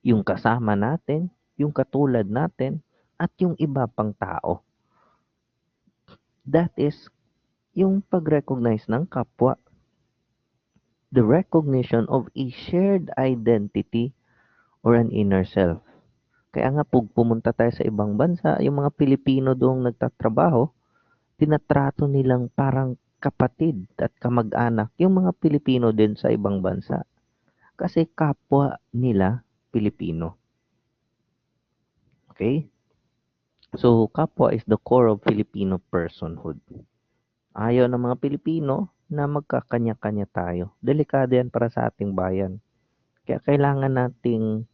Yung kasama natin, yung katulad natin, at yung iba pang tao. That is yung pag-recognize ng kapwa. The recognition of a shared identity or an inner self. Kaya nga pag pumunta tayo sa ibang bansa, yung mga Pilipino doong nagtatrabaho, tinatrato nilang parang kapatid at kamag-anak yung mga Pilipino din sa ibang bansa. Kasi kapwa nila Pilipino. Okay? So, kapwa is the core of Filipino personhood. Ayaw ng mga Pilipino na magkakanya-kanya tayo. Delikado yan para sa ating bayan. Kaya kailangan nating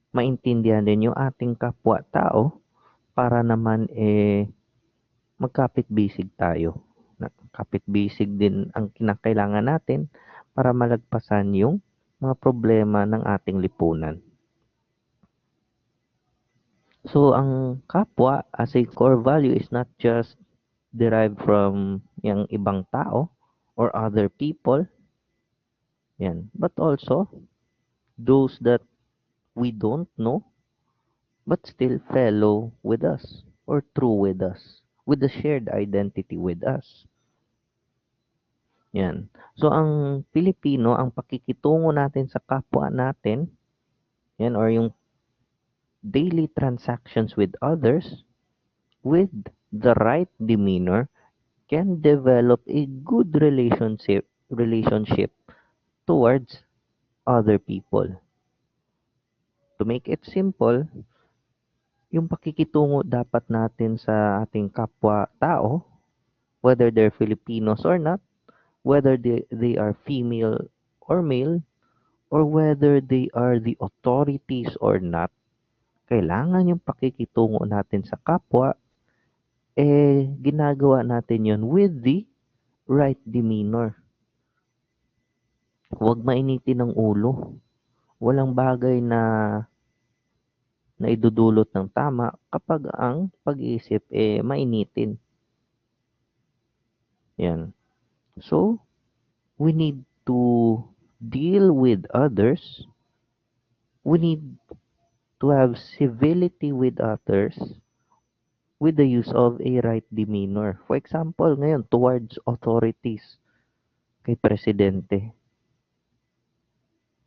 maintindihan din yung ating kapwa-tao para naman magkapit-bisig tayo. Kapit-bisig din ang kinakailangan natin para malagpasan yung mga problema ng ating lipunan. So, ang kapwa as a core value is not just derived from yung ibang tao or other people, yan, but also those that we don't know but still fellow with us or true with us, with the shared identity with us. Yan. So, ang Pilipino, ang pakikitungo natin sa kapwa natin, yan, or yung daily transactions with others, with the right demeanor, can develop a good relationship towards other people. To make it simple, Yung pakikitungo dapat natin sa ating kapwa-tao, whether they're Filipinos or not, whether they are female or male, or whether they are the authorities or not, kailangan yung pakikitungo natin sa kapwa, ginagawa natin yun with the right demeanor. Huwag mainitin ng ulo. Walang bagay na naidudulot ng tama kapag ang pag-iisip mainitin. Yan. So, we need to deal with others. We need to have civility with others with the use of a right demeanor. For example, ngayon, towards authorities, kay Presidente.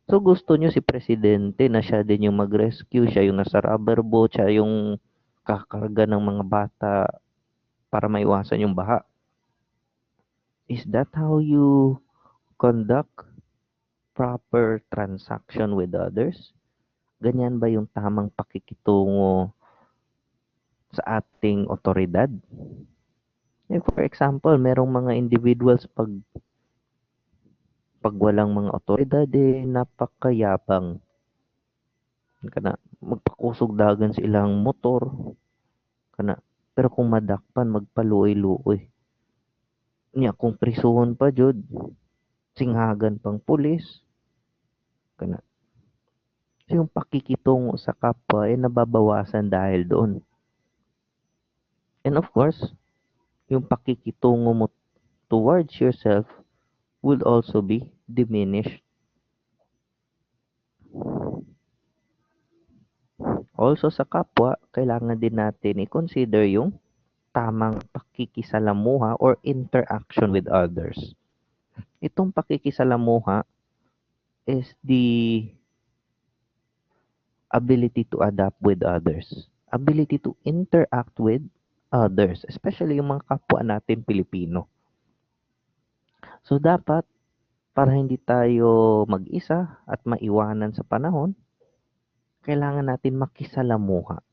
So, gusto nyo si Presidente na siya din yung mag-rescue, siya yung nasa rubber boat, siya yung kakarga ng mga bata para maiwasan yung baha. Is that how you conduct proper transaction with others? Ganyan ba yung tamang pakikitungo sa ating otoridad? For example, merong mga individuals pag walang mga otoridad, napakayabang. Kana, magpakusog dagan sa ilang motor. Kana, pero kung madakpan, magpaluoy-luoy. Niya, kung prisuhon pa, jud, singhagan pang pulis. Kana, so yung pakikitungo sa kapwa ay nababawasan dahil doon. And of course, yung pakikitungo mo towards yourself will also be diminished. Also sa kapwa, kailangan din natin i-consider yung tamang pakikisalamuha or interaction with others. Itong pakikisalamuha is the ability to adapt with others, ability to interact with others, especially yung mga kapwa natin Pilipino. So dapat, para hindi tayo mag-isa at maiwanan sa panahon, kailangan natin makisalamuha.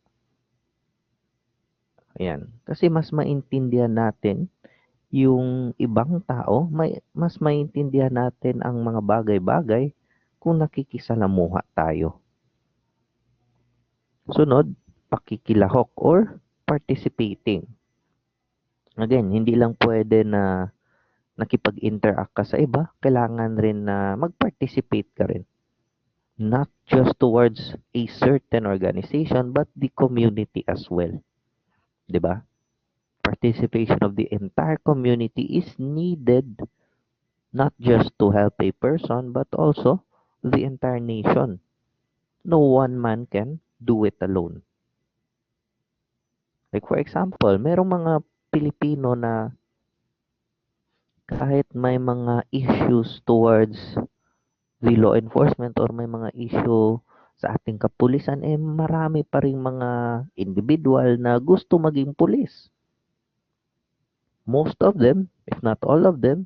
Ayan. Kasi mas maintindihan natin yung ibang tao, mas maintindihan natin ang mga bagay-bagay kung nakikisalamuha tayo. Sunod, pakikilahok or participating. Again, hindi lang pwede na nakipag-interact ka sa iba, kailangan rin na mag-participate ka rin. Not just towards a certain organization, but the community as well. 'Di ba? Participation of the entire community is needed, not just to help a person, but also the entire nation. No one man can do it alone. Like for example, merong mga Pilipino na kahit may mga issues towards the law enforcement or may mga issue sa ating kapulisan, marami pa ring mga individual na gusto maging pulis. Most of them, if not all of them,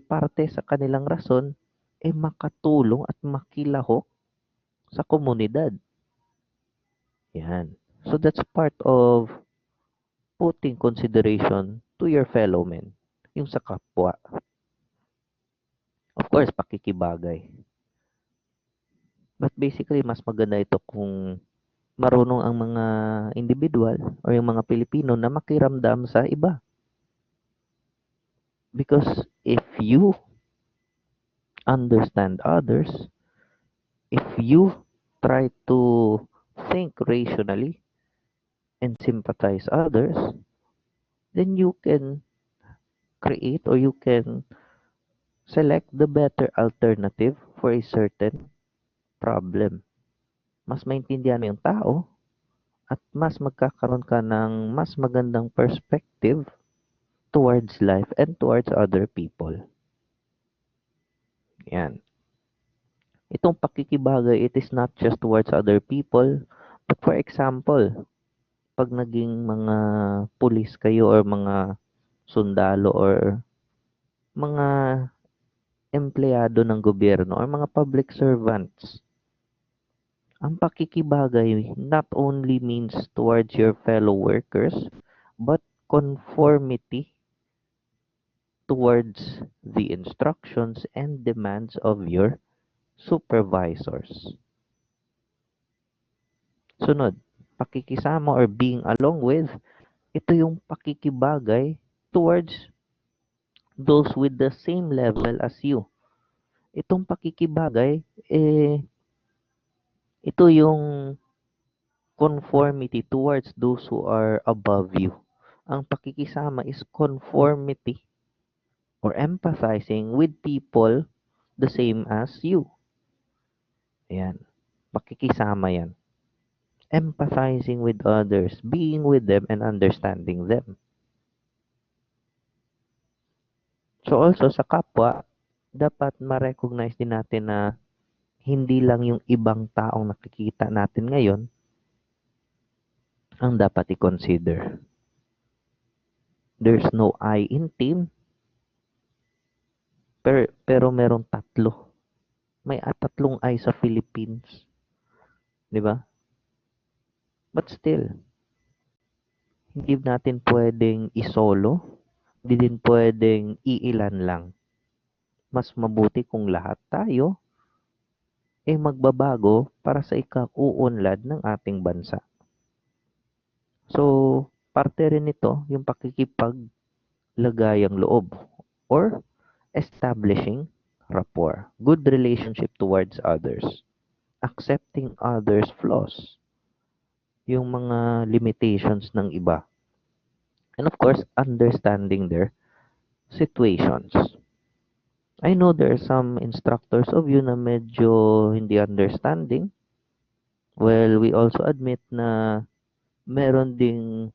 parte sa kanilang rason, makatulong at makilahok sa komunidad. Yan. So that's part of putting consideration to your fellow men, yung sa kapwa. Of course, pakikibagay. But basically, mas maganda ito kung marunong ang mga individual or yung mga Pilipino na makiramdam sa iba. Because if you understand others, if you try to think rationally and sympathize others, then you can create or you can select the better alternative for a certain problem. Mas maintindihan mo yung tao at mas magkakaroon ka ng mas magandang perspective towards life and towards other people. Yan. Itong pakikibagay, it is not just towards other people, but for example, pag naging mga pulis kayo or mga sundalo or mga empleyado ng gobyerno or mga public servants, Ang pakikibagay not only means towards your fellow workers, but conformity towards the instructions and demands of your supervisors. Sunod, pakikisama or being along with, ito yung pakikibagay towards those with the same level as you. Itong pakikibagay, ito yung conformity towards those who are above you. Ang pakikisama is conformity or empathizing with people the same as you. Ayan. Pakikisama yan. Empathizing with others, being with them, and understanding them. So also sa kapwa, dapat ma-recognize din natin na hindi lang yung ibang taong nakikita natin ngayon ang dapat i-consider. There's no I in team, pero merong tatlo. May tatlong I sa Philippines. Di ba? But still, hindi natin pwedeng isolo, hindi din pwedeng iilan lang. Mas mabuti kung lahat tayo magbabago para sa ikauunlad ng ating bansa. So, parte rin nito yung pakikipaglagayang loob or establishing rapport, good relationship towards others, accepting others' flaws, yung mga limitations ng iba, and of course, understanding their situations. I know there are some instructors of you na medyo hindi understanding. Well, we also admit na meron ding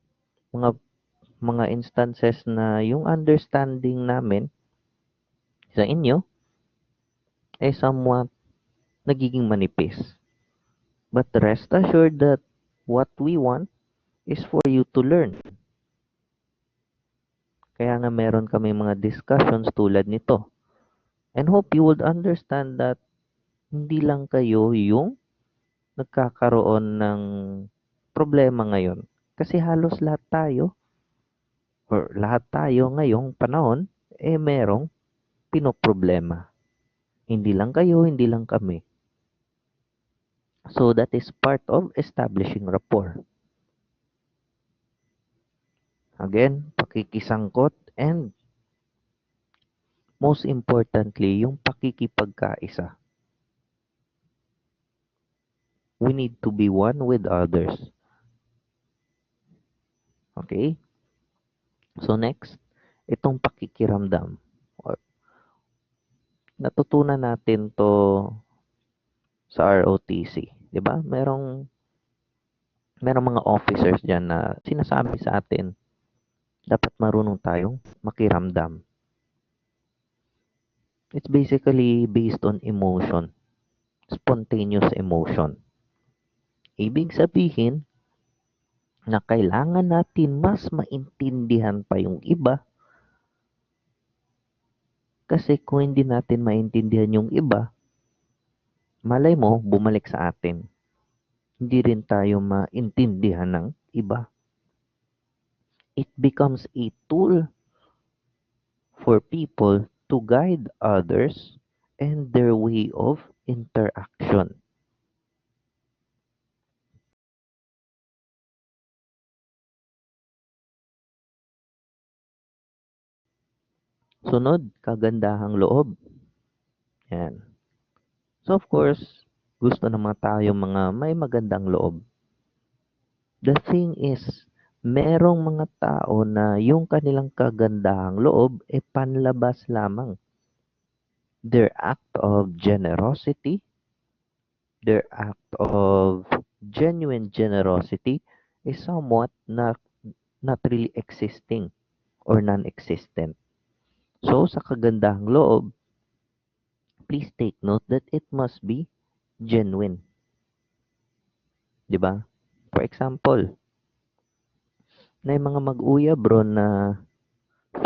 mga instances na yung understanding namin sa inyo ay somewhat nagiging manipis. But rest assured that what we want is for you to learn. Kaya nga meron kami mga discussions tulad nito. And hope you would understand that hindi lang kayo yung nagkakaroon ng problema ngayon. Kasi halos lahat tayo or lahat tayo ngayong panahon merong pinoproblema. Hindi lang kayo, hindi lang kami. So that is part of establishing rapport. Again, pakikisangkot and most importantly, yung pakikipagkaisa. We need to be one with others. Okay? So next, itong pakikiramdam. Natutunan natin to sa ROTC, 'di ba? Merong mga officers diyan na sinasabi sa atin dapat marunong tayong makiramdam. It's basically based on emotion, spontaneous emotion. Ibig sabihin na kailangan natin mas maintindihan pa yung iba kasi kung hindi natin maintindihan yung iba, malay mo bumalik sa atin. Hindi rin tayo maintindihan ng iba. It becomes a tool for people to guide others and their way of interaction. Sunod, kagandahang loob. Yan. So of course, gusto naman tayo mga may magandang loob. The thing is, merong mga tao na yung kanilang kagandahang loob panlabas lamang. Their act of generosity, their act of genuine generosity is somewhat not really existing or non-existent. So, sa kagandahang loob, please take note that it must be genuine. 'Di ba? For example, na yung mga mag-uya bro na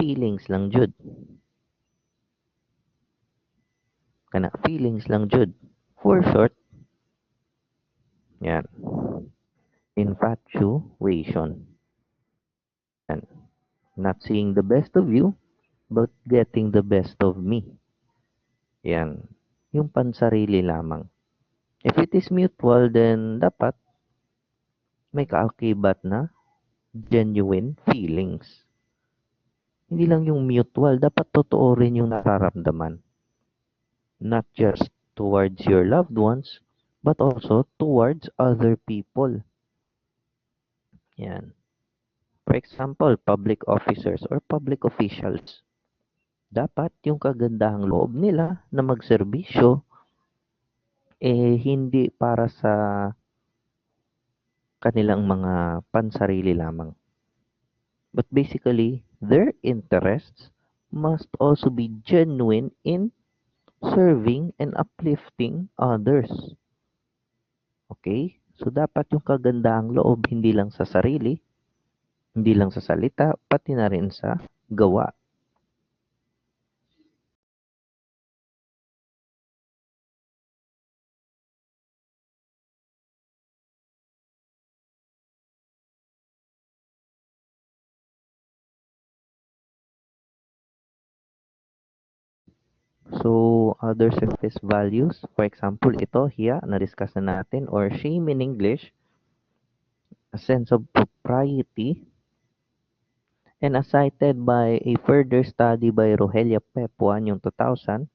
feelings lang jud. Kana feelings lang jud. For short, Yan. Infatuation. Yan. Not seeing the best of you, but getting the best of me. Yan. Yung pansarili lamang. If it is mutual, then dapat may kaakibat na genuine feelings. Hindi lang yung mutual, dapat totoo rin yung nararamdaman. Not just towards your loved ones, but also towards other people. Yan. For example, public officers or public officials. Dapat yung kagandahang loob nila na magserbisyo hindi para sa kanilang mga pansarili lamang. But basically, their interests must also be genuine in serving and uplifting others. Okay? So, dapat yung kagandahang loob hindi lang sa sarili, hindi lang sa salita, pati na rin sa gawa. So, other surface values, for example, ito, hiya, na-discuss na natin, or shame in English, a sense of propriety, and as cited by a further study by Rogelia Pepuan, yung 2000,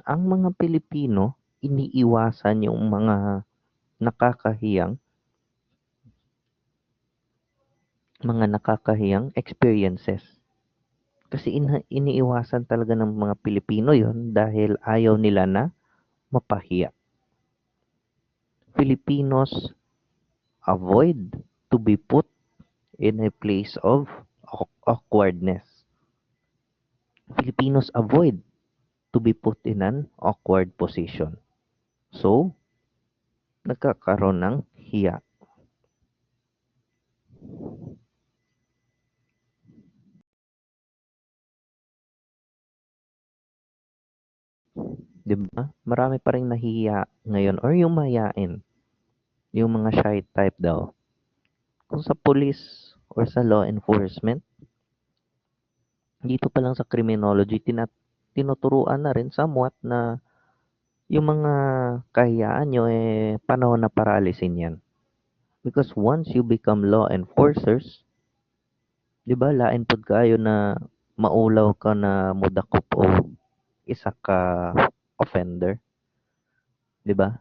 ang mga Pilipino, iniiwasan yung nakakahiyang, mga nakakahiyang experiences. Kasi iniiwasan talaga ng mga Pilipino yon dahil ayaw nila na mapahiya. Filipinos avoid to be put in a place of awkwardness. Filipinos avoid to be put in an awkward position. So, nagkakaroon ng hiya. Diba? Marami pa rin nahihiya ngayon or yung mayain. Yung mga shy type daw. Kung sa police or sa law enforcement, dito pa lang sa criminology, tinuturuan na rin somewhat na yung mga kahiyaan nyo, panahon na para alisin yan. Because once you become law enforcers, di ba, lain pod kayo na maulaw ka na mudakop o isa ka offender, di ba?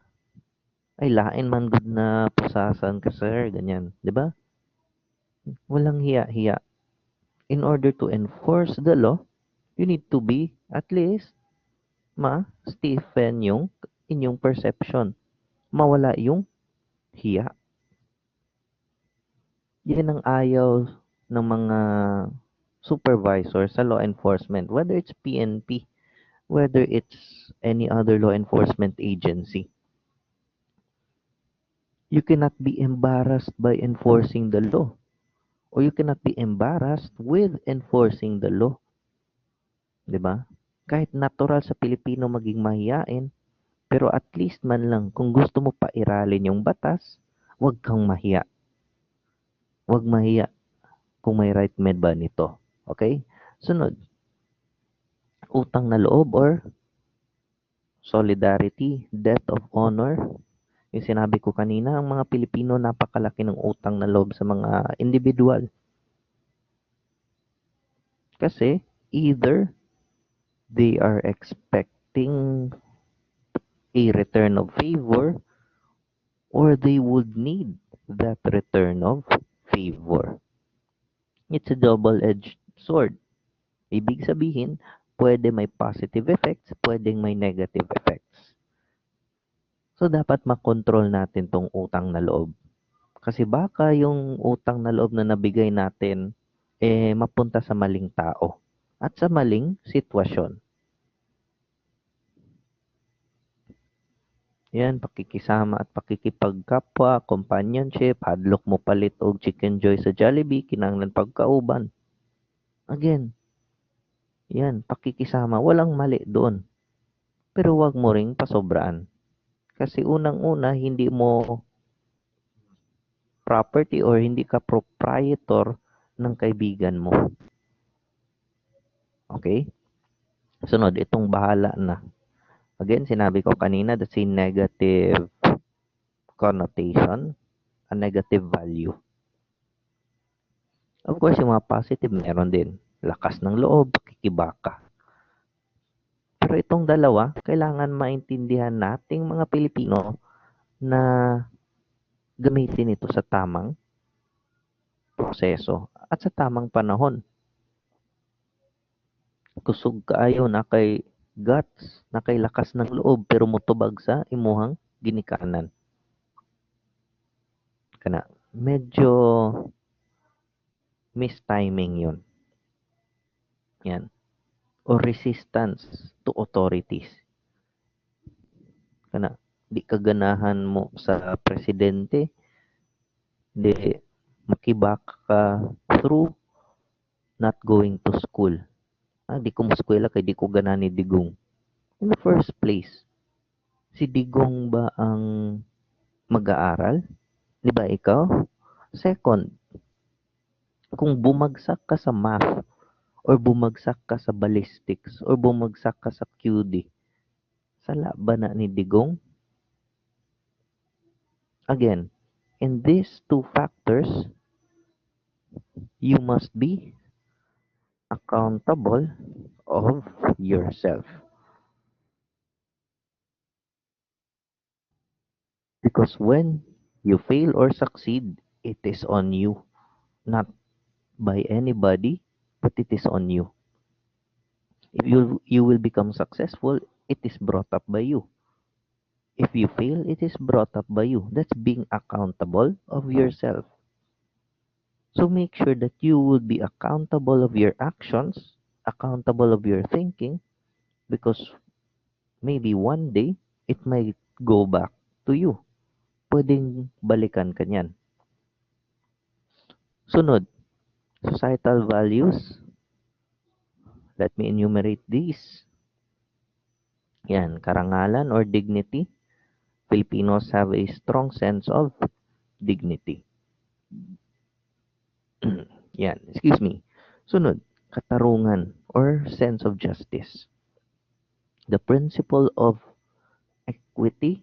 Ay, lain man good na pusasan ka, sir, ganyan, di ba? Walang hiya-hiya. In order to enforce the law, you need to be at least ma-stiffen yung inyong perception. Mawala yung hiya. Yan ang ayaw ng mga supervisor sa law enforcement, whether it's PNP, whether it's any other law enforcement agency. You cannot be embarrassed by enforcing the law, or you cannot be embarrassed with enforcing the law. 'Di ba? Kahit natural sa Pilipino maging mahiyain, pero at least man lang kung gusto mo pa iralin yung batas, huwag kang mahiya. Huwag mahiya kung may right med ba nito. Okay? Sunod, utang na loob or solidarity, debt of honor. Yung sinabi ko kanina, ang mga Pilipino napakalaki ng utang na loob sa mga individual. Kasi either they are expecting a return of favor or they would need that return of favor. It's a double-edged sword. Ibig sabihin, pwede may positive effects, pwedeng may negative effects. So, dapat makontrol natin tong utang na loob. Kasi baka yung utang na loob na nabigay natin, mapunta sa maling tao at sa maling sitwasyon. Yan, pakikisama at pakikipagkapwa, companionship, hadlok mo palit og chicken joy sa Jollibee, kinanglan pagkauban. Again, yan, pakikisama, walang mali doon. Pero wag mo ring pasobraan. Kasi unang-una, hindi mo property or hindi ka proprietor ng kaibigan mo. Okay? Sunod, itong bahala na. Again, sinabi ko kanina, that's a negative connotation, a negative value. Of course, yung mga positive, meron din. Lakas ng loob, kikibaka. Pero itong dalawa, kailangan maintindihan nating mga Pilipino na gamitin ito sa tamang proseso at sa tamang panahon. Kusog kaayo na kay guts, na kay lakas ng loob, pero mutubag sa imuhang ginikanan. Kana, medyo mistiming yun. Yan. Or resistance to authorities. Kana, di kaganahan mo sa presidente, di makibak ka through not going to school. Di ko muskwela kay di ko gana ni Digong. In the first place, si Digong ba ang mag-aaral? Di ba ikaw? Second, kung bumagsak ka sa math, or bumagsak ka sa ballistics, or bumagsak ka sa QD, sala ba na ni Digong? Again, in these two factors, you must be accountable of yourself. Because when you fail or succeed, it is on you, not by anybody, but it is on you. If you will become successful, it is brought up by you. If you fail, it is brought up by you. That's being accountable of yourself. So make sure that you will be accountable of your actions, accountable of your thinking, because maybe one day it might go back to you. Pwedeng balikan ka niyan. Sunod, societal values. Let me enumerate these. Yan, karangalan or dignity. Filipinos have a strong sense of dignity. Yan, excuse me. Sunod, katarungan or sense of justice. The principle of equity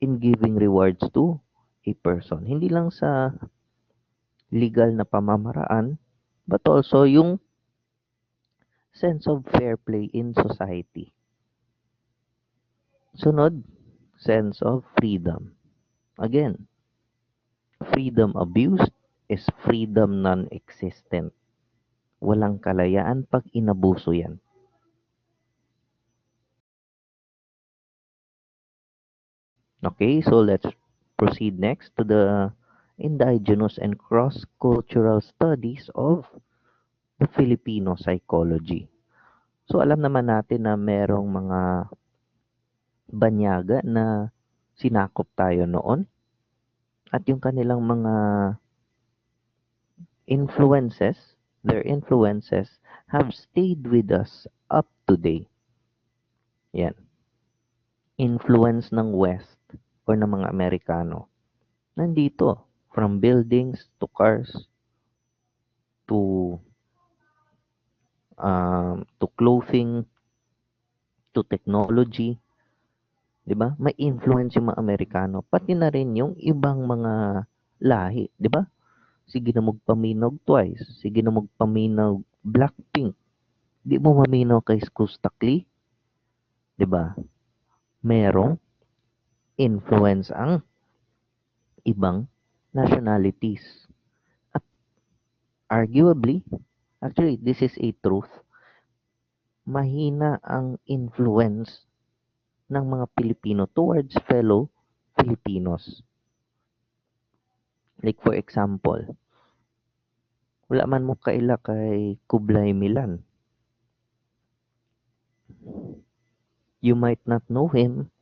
in giving rewards to a person. Hindi lang sa legal na pamamaraan, but also yung sense of fair play in society. Sunod, sense of freedom. Again, freedom abused is freedom non-existent. Walang kalayaan pag inabuso yan. Okay, so let's proceed next to the indigenous and cross-cultural studies of the Filipino psychology. So alam naman natin na merong mga banyaga na sinakop tayo noon at yung kanilang mga influences, their influences have stayed with us up to date. Yan. Influence ng West or ng mga Amerikano. Nandito, from buildings to cars to clothing to technology, 'di ba? May influence yung mga Amerikano, pati na rin yung ibang mga lahi, 'di ba? Sige na magpaminog Twice, sige na magpaminog Blackpink. Di mo maminaw kay Skustakli, 'di ba? Merong influence ang ibang nationalities. At arguably, actually this is a truth, mahina ang influence ng mga Pilipino towards fellow Filipinos. Like for example, wala man mo kaila kay Kublai Milan. You might not know him,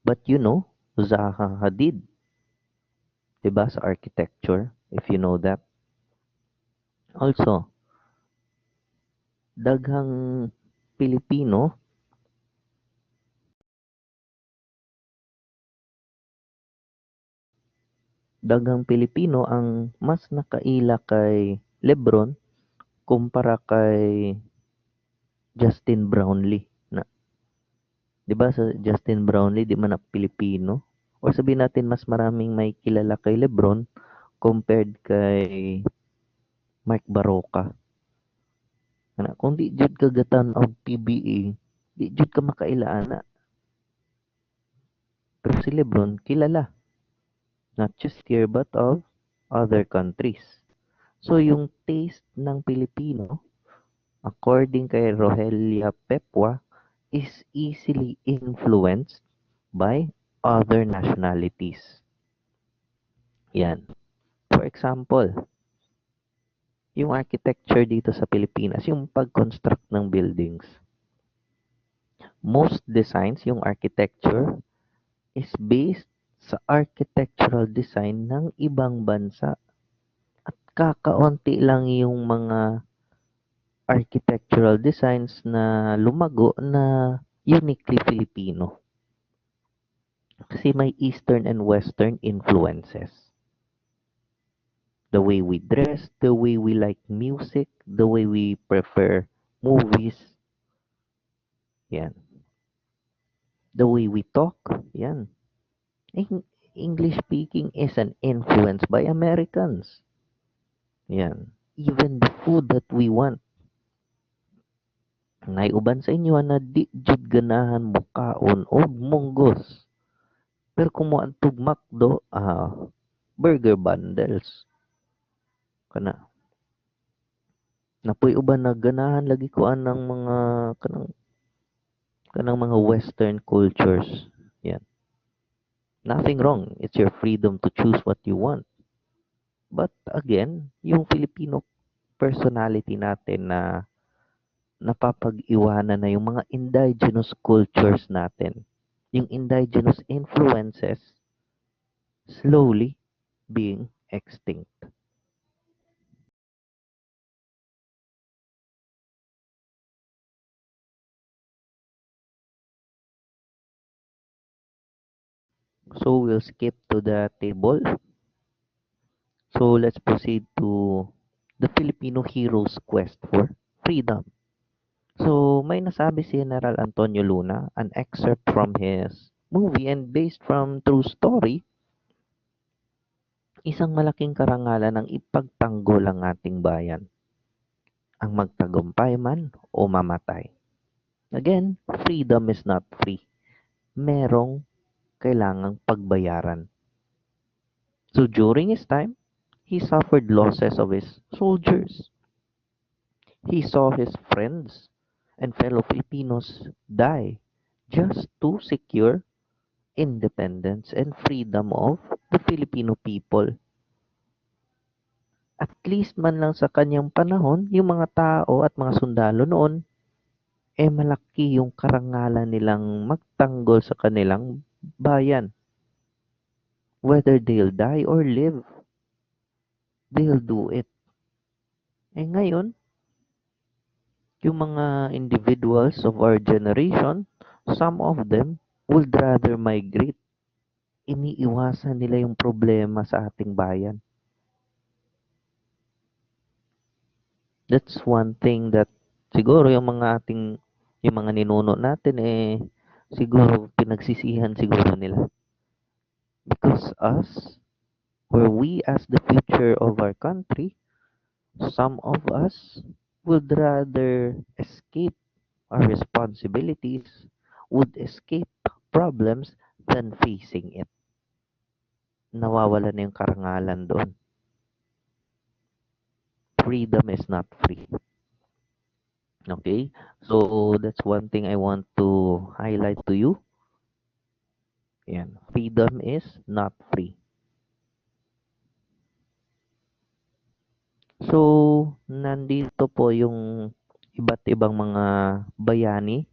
but you know Zaha Hadid. Diba sa architecture, if you know that. Also, daghang Pilipino daghang Pilipino ang mas nakaila kay Lebron kumpara kay Justin Brownlee na 'di ba sa Justin Brownlee di man na Pilipino or sabihin natin mas maraming may kilala kay Lebron compared kay Mike Baroka. Ana kung di jud ka gatan-og PBA, di jud ka makaila ana. Pero si Lebron kilala not just here but of other countries. So yung taste ng Pilipino according kay Rogelia Pepwa is easily influenced by other nationalities. Yan. For example, yung architecture dito sa Pilipinas, yung pag-construct ng buildings. Most designs, yung architecture, is based sa architectural design ng ibang bansa. At kakaunti lang yung mga architectural designs na lumago na uniquely Filipino. Kasi may Eastern and Western influences. The way we dress, the way we like music, the way we prefer movies, yan. The way we talk, yan. English speaking is an influence by Americans. Yan. Even the food that we want. Ngay uban sa inyo na di jud ganahan mo kaon og munggos. Pero kung mo ang tugmakdo, burger bundles. Kana. Napoy uban na ganahan lagi ko anang mga kanang mga western cultures. Yan. Nothing wrong. It's your freedom to choose what you want. But again, yung Filipino personality natin na napapag-iwanan na yung mga indigenous cultures natin. Yung indigenous influences slowly being extinct. So we'll skip to the table. So let's proceed to the Filipino hero's quest for freedom. So may nasabi si General Antonio Luna, an excerpt from his movie and based from true story, isang malaking karangalan ng ipagtanggol ang ating bayan, ang magtagumpay man o mamatay. Again, freedom is not free. Merong kailangang pagbayaran. So during his time, he suffered losses of his soldiers. He saw his friends and fellow Filipinos die just to secure independence and freedom of the Filipino people. At least man lang sa kanyang panahon, yung mga tao at mga sundalo noon, malaki yung karangalan nilang magtanggol sa kanilang bayan. Whether they'll die or live, they'll do it. Ngayon, yung mga individuals of our generation, some of them would rather migrate. Iniiwasan nila yung problema sa ating bayan. That's one thing that siguro yung mga ninuno natin siguro pinagsisihan siguro nila. Because us, were we as the future of our country, some of us would rather escape our responsibilities, would escape problems than facing it. Nawawala na yung karangalan doon. Freedom is not free. Okay? So, that's one thing I want to highlight to you. Yan. Freedom is not free. So, nandito po yung iba't ibang mga bayani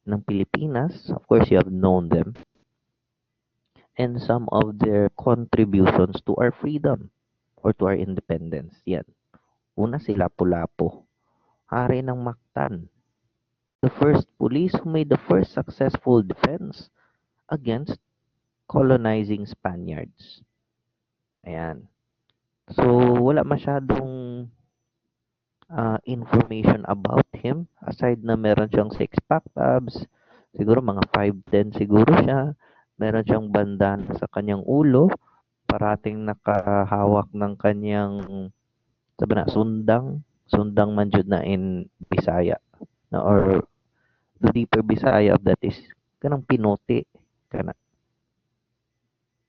ng Pilipinas. Of course, you have known them. And some of their contributions to our freedom or to our independence. Yan. Una si Lapu-Lapu, hari ng Mactan. The first police who made the first successful defense against colonizing Spaniards. Ayan. So, wala masyadong information about him aside na meron siyang six-pack abs, siguro mga 5'10" siguro siya. Meron siyang bandana sa kanyang ulo, parating nakahawak ng kanyang sabi na sundang man jud na in Bisaya na or the deeper Bisaya of that is kanang pinote kana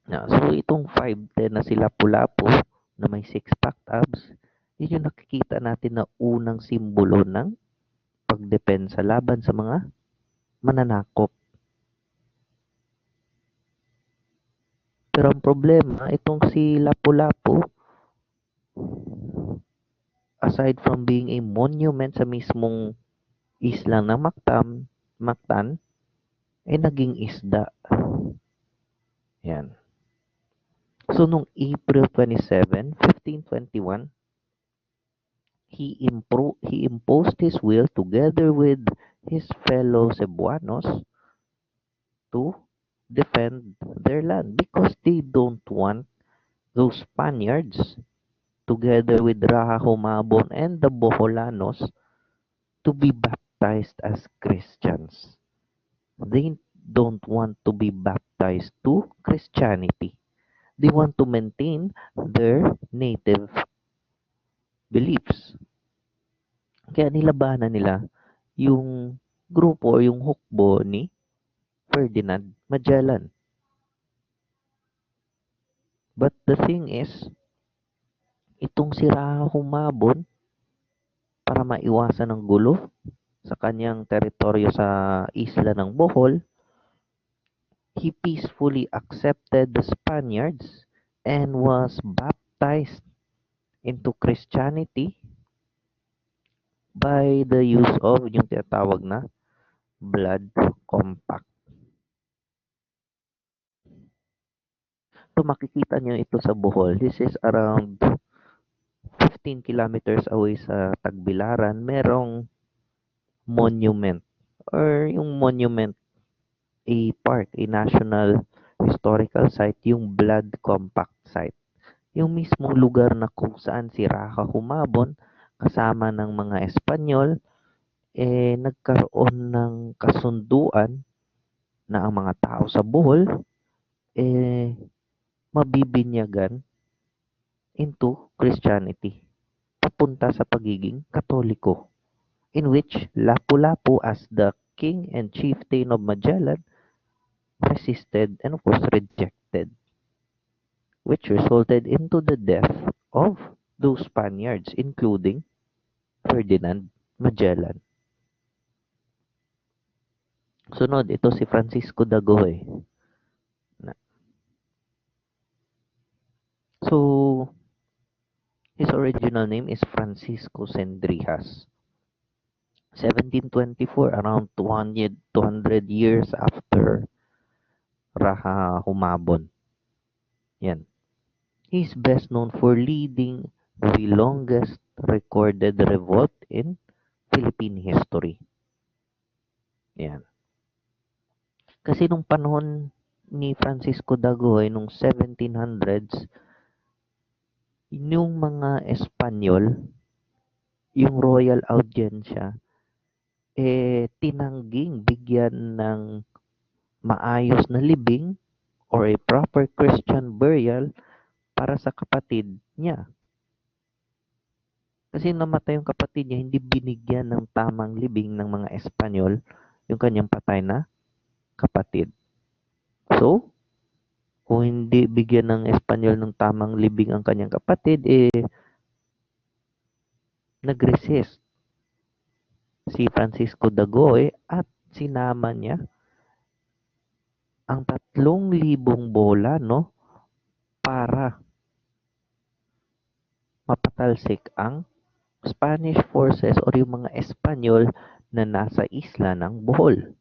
na. So itong 5'10" na sila Lapu-Lapu na may six-pack abs, yun yung nakikita natin na unang simbolo ng pagdepensa laban sa mga mananakop. Pero ang problema, itong si Lapu-Lapu, aside from being a monument sa mismong isla ng Mactan, ay naging isda. Yan. So, nung April 27, 1521, he imposed his will together with his fellow Cebuanos to defend their land because they don't want those Spaniards together with Raha Humabon and the Boholanos to be baptized as Christians. They don't want to be baptized to Christianity. They want to maintain their native beliefs. Kaya nilabanan nila yung grupo o yung hukbo ni Ferdinand Magellan. But the thing is, itong si Raha Humabon, para maiwasan ng gulo sa kanyang teritoryo sa isla ng Bohol, he peacefully accepted the Spaniards and was baptized into Christianity by the use of yung tinatawag na blood compact. So makikita nyo ito sa Bohol. This is around 15 kilometers away sa Tagbilaran. Merong monument or yung monument, a park, a national historical site, yung blood compact site. Yung mismong lugar na kung saan si Raha Humabon kasama ng mga Espanyol nagkaroon ng kasunduan na ang mga tao sa Bohol mabibinyagan into Christianity papunta sa pagiging Katoliko, in which Lapu-Lapu as the king and chieftain of Magellan resisted and of course rejected, which resulted into the death of those Spaniards, including Ferdinand Magellan. Sunod, ito si Francisco Dagohoy. So, his original name is Francisco Sendrijas. 1724, around 200 years after Raha Humabon. Yan. He's best known for leading the longest recorded revolt in Philippine history. Yan. Kasi nung panahon ni Francisco Dagohoy, nung 1700s, yung mga Espanyol, yung royal audiensya, tinangging bigyan ng maayos na libing or a proper Christian burial para sa kapatid niya. Kasi namatay yung kapatid niya, hindi binigyan ng tamang libing ng mga Espanyol yung kanyang patay na kapatid. So, kung hindi bigyan ng Espanyol ng tamang libing ang kanyang kapatid, nag-resist si Francisco Dagohoy at sinama niya ang 3,000 bola, no, para mapatalsik ang Spanish forces or yung mga Espanyol na nasa isla ng Bohol.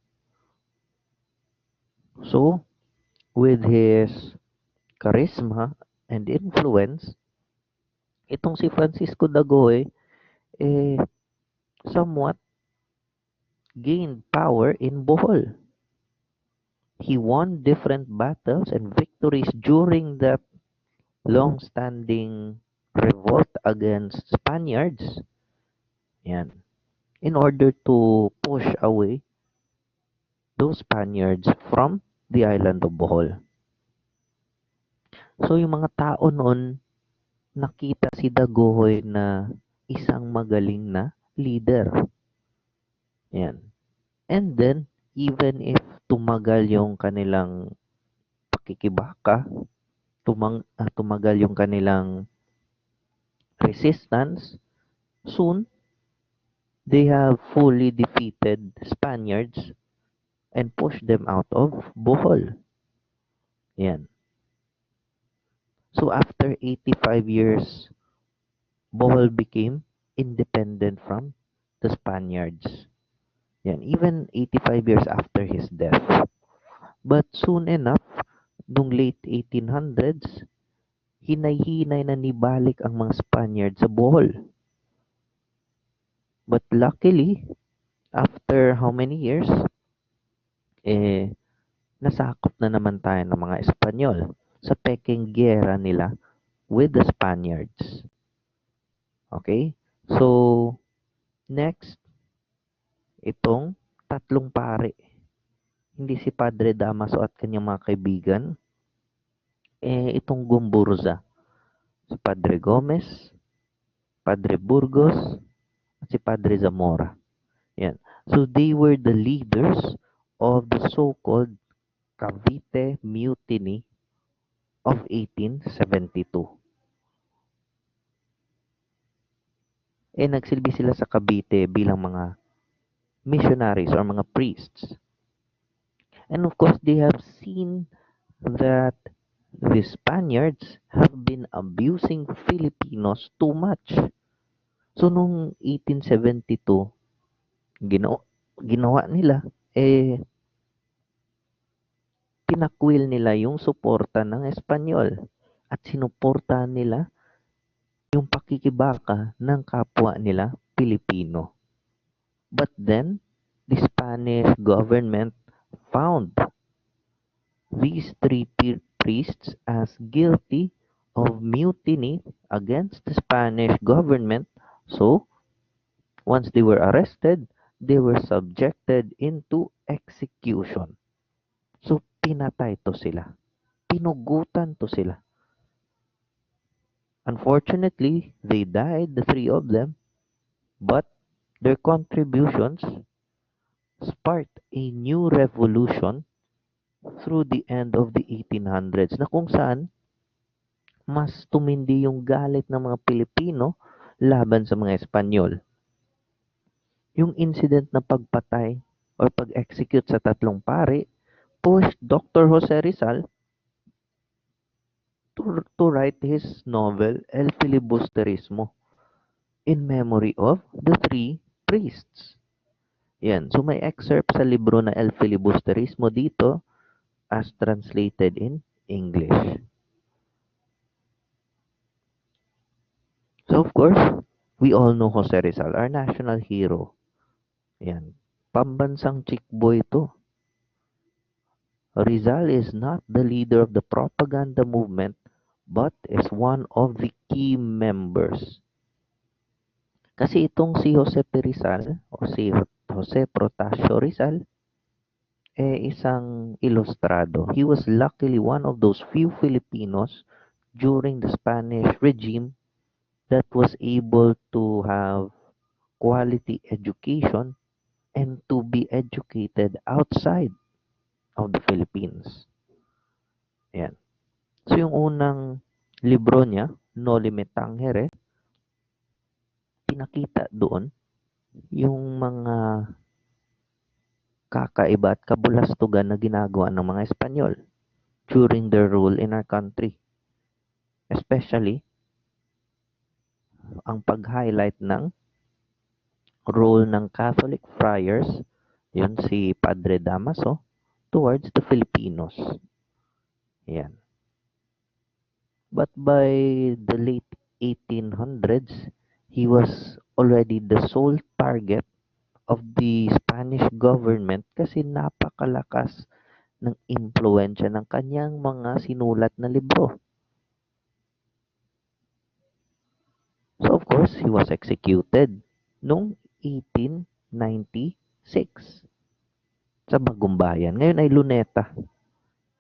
So, with his charisma and influence, itong si Francisco Dagohoy somewhat gained power in Bohol. He won different battles and victories during that long-standing revolt against Spaniards, yan, in order to push away those Spaniards from the island of Bohol. So yung mga tao noon, nakita si Dagohoy na isang magaling na leader. Yan. And then, even if tumagal yung kanilang pakikibaka, tumagal yung kanilang resistance, soon they have fully defeated Spaniards and pushed them out of Bohol. Yan. So after 85 years, Bohol became independent from the Spaniards. Yan, even 85 years after his death. But soon enough, nung late 1800s, hinay-hinay na nibalik ang mga Spaniards sa Bohol. But luckily, after how many years, nasakop na naman tayo ng mga Espanyol sa peking giyera nila with the Spaniards. Okay? So, next, itong tatlong pare. Hindi si Padre Damaso at kanyang mga kaibigan, itong Gumburza. Si Padre Gomez, Padre Burgos, at si Padre Zamora. Yan. So, they were the leaders of the so-called Cavite Mutiny of 1872. Nagsilbi sila sa Cavite bilang mga missionaries or mga priests. And of course, they have seen that the Spaniards have been abusing Filipinos too much. So, nung 1872, ginawa nila, pinakwil nila yung suporta ng Espanyol at sinuportahan nila yung pakikibaka ng kapwa nila Pilipino. But then, the Spanish government found these three priests as guilty of mutiny against the Spanish government. So, once they were arrested, they were subjected into execution. So, pinatay to sila. Pinugutan to sila. Unfortunately, they died, the three of them, but their contributions sparked a new revolution through the end of the 1800s na kung saan mas tumindi yung galit ng mga Pilipino laban sa mga Espanyol. Yung incident na pagpatay or pag-execute sa tatlong pare pushed Dr. Jose Rizal to write his novel El Filibusterismo in memory of the three priests. Yan. So may excerpt sa libro na El Filibusterismo dito as translated in English. So of course, we all know Jose Rizal, our national hero. Yan. Pambansang chick boy to. Rizal is not the leader of the propaganda movement but is one of the key members. Kasi itong si Jose P. Rizal o si Jose Protasio Rizal isang ilustrado. He was luckily one of those few Filipinos during the Spanish regime that was able to have quality education and to be educated outside of the Philippines. Yan. So yung unang libro niya, Noli Me Tangere, pinakita doon yung mga kakaiba at kabulastugan na ginagawa ng mga Espanyol during their rule in our country. Especially, ang pag-highlight ng role ng Catholic friars, yun si Padre Damaso, towards the Filipinos. Yan. But by the late 1800s, he was already the sole target of the Spanish government kasi napakalakas ng impluensya ng kanyang mga sinulat na libro. he was executed noong 1896 sa Bagong Bayan. Ngayon ay Luneta.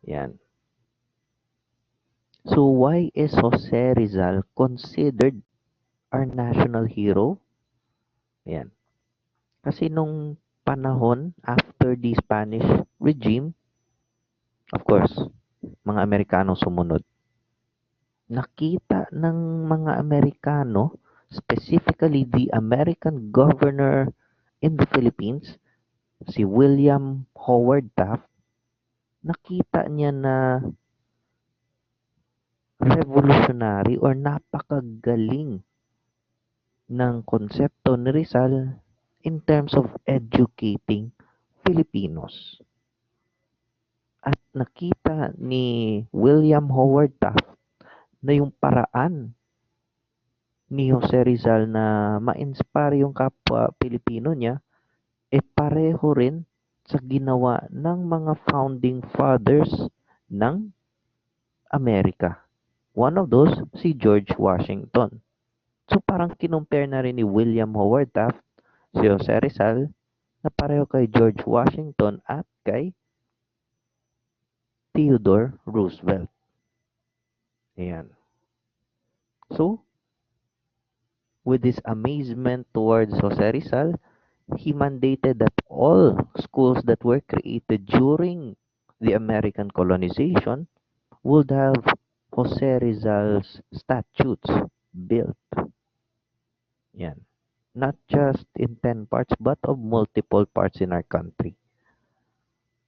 Yan. So why is Jose Rizal considered our national hero? Yan. Kasi nung panahon after the Spanish regime, of course, mga Amerikano sumunod. Nakita ng mga Amerikano, specifically the American governor in the Philippines, si William Howard Taft, nakita niya na revolutionary or napakagaling ng konsepto ni Rizal in terms of educating Filipinos. At nakita ni William Howard Taft na yung paraan ni Jose Rizal na ma-inspire yung kapwa Pilipino niya, pareho rin sa ginawa ng mga founding fathers ng Amerika. One of those, si George Washington. So parang kinumpare na rin ni William Howard Taft si Jose Rizal na pareho kay George Washington at kay Theodore Roosevelt. Ayan. So, with this amazement towards Jose Rizal, he mandated that all schools that were created during the American colonization would have Jose Rizal's statutes built. Yan. Not just in 10 parts, but of multiple parts in our country.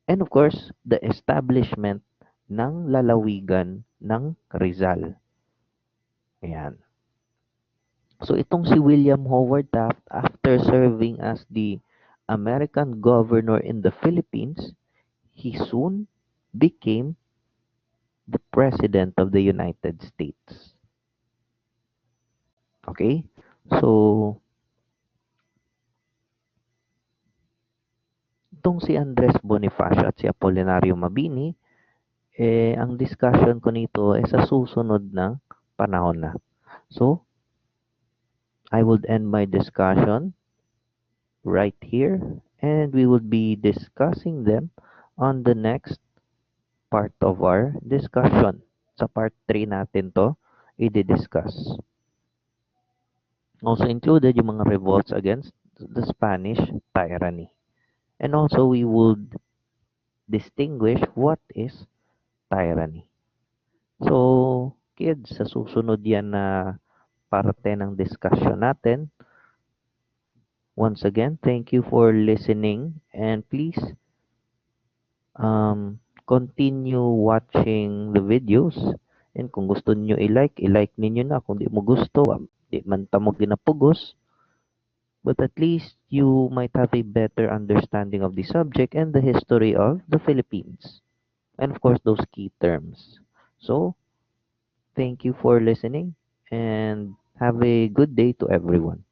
And of course, the establishment ng lalawigan ng Rizal. Ayan. So itong si William Howard Taft, after serving as the American governor in the Philippines, he soon became the President of the United States. Okay? So, itong si Andres Bonifacio at si Apolinario Mabini, ang discussion ko nito ay sa susunod ng panahon na. So, I would end my discussion right here and we would be discussing them on the next part of our discussion. Sa part 3 natin to i-discuss. Also included yung mga revolts against the Spanish tyranny. And also we would distinguish what is tyranny. So, kids, sa susunod yan na parte ng discussion natin. Once again, thank you for listening and please continue watching the videos and kung gusto niyo i-like ninyo na. Kung di mo gusto, di man ta mo ginapugos. But at least you might have a better understanding of the subject and the history of the Philippines. And of course, those key terms. So, thank you for listening and have a good day to everyone.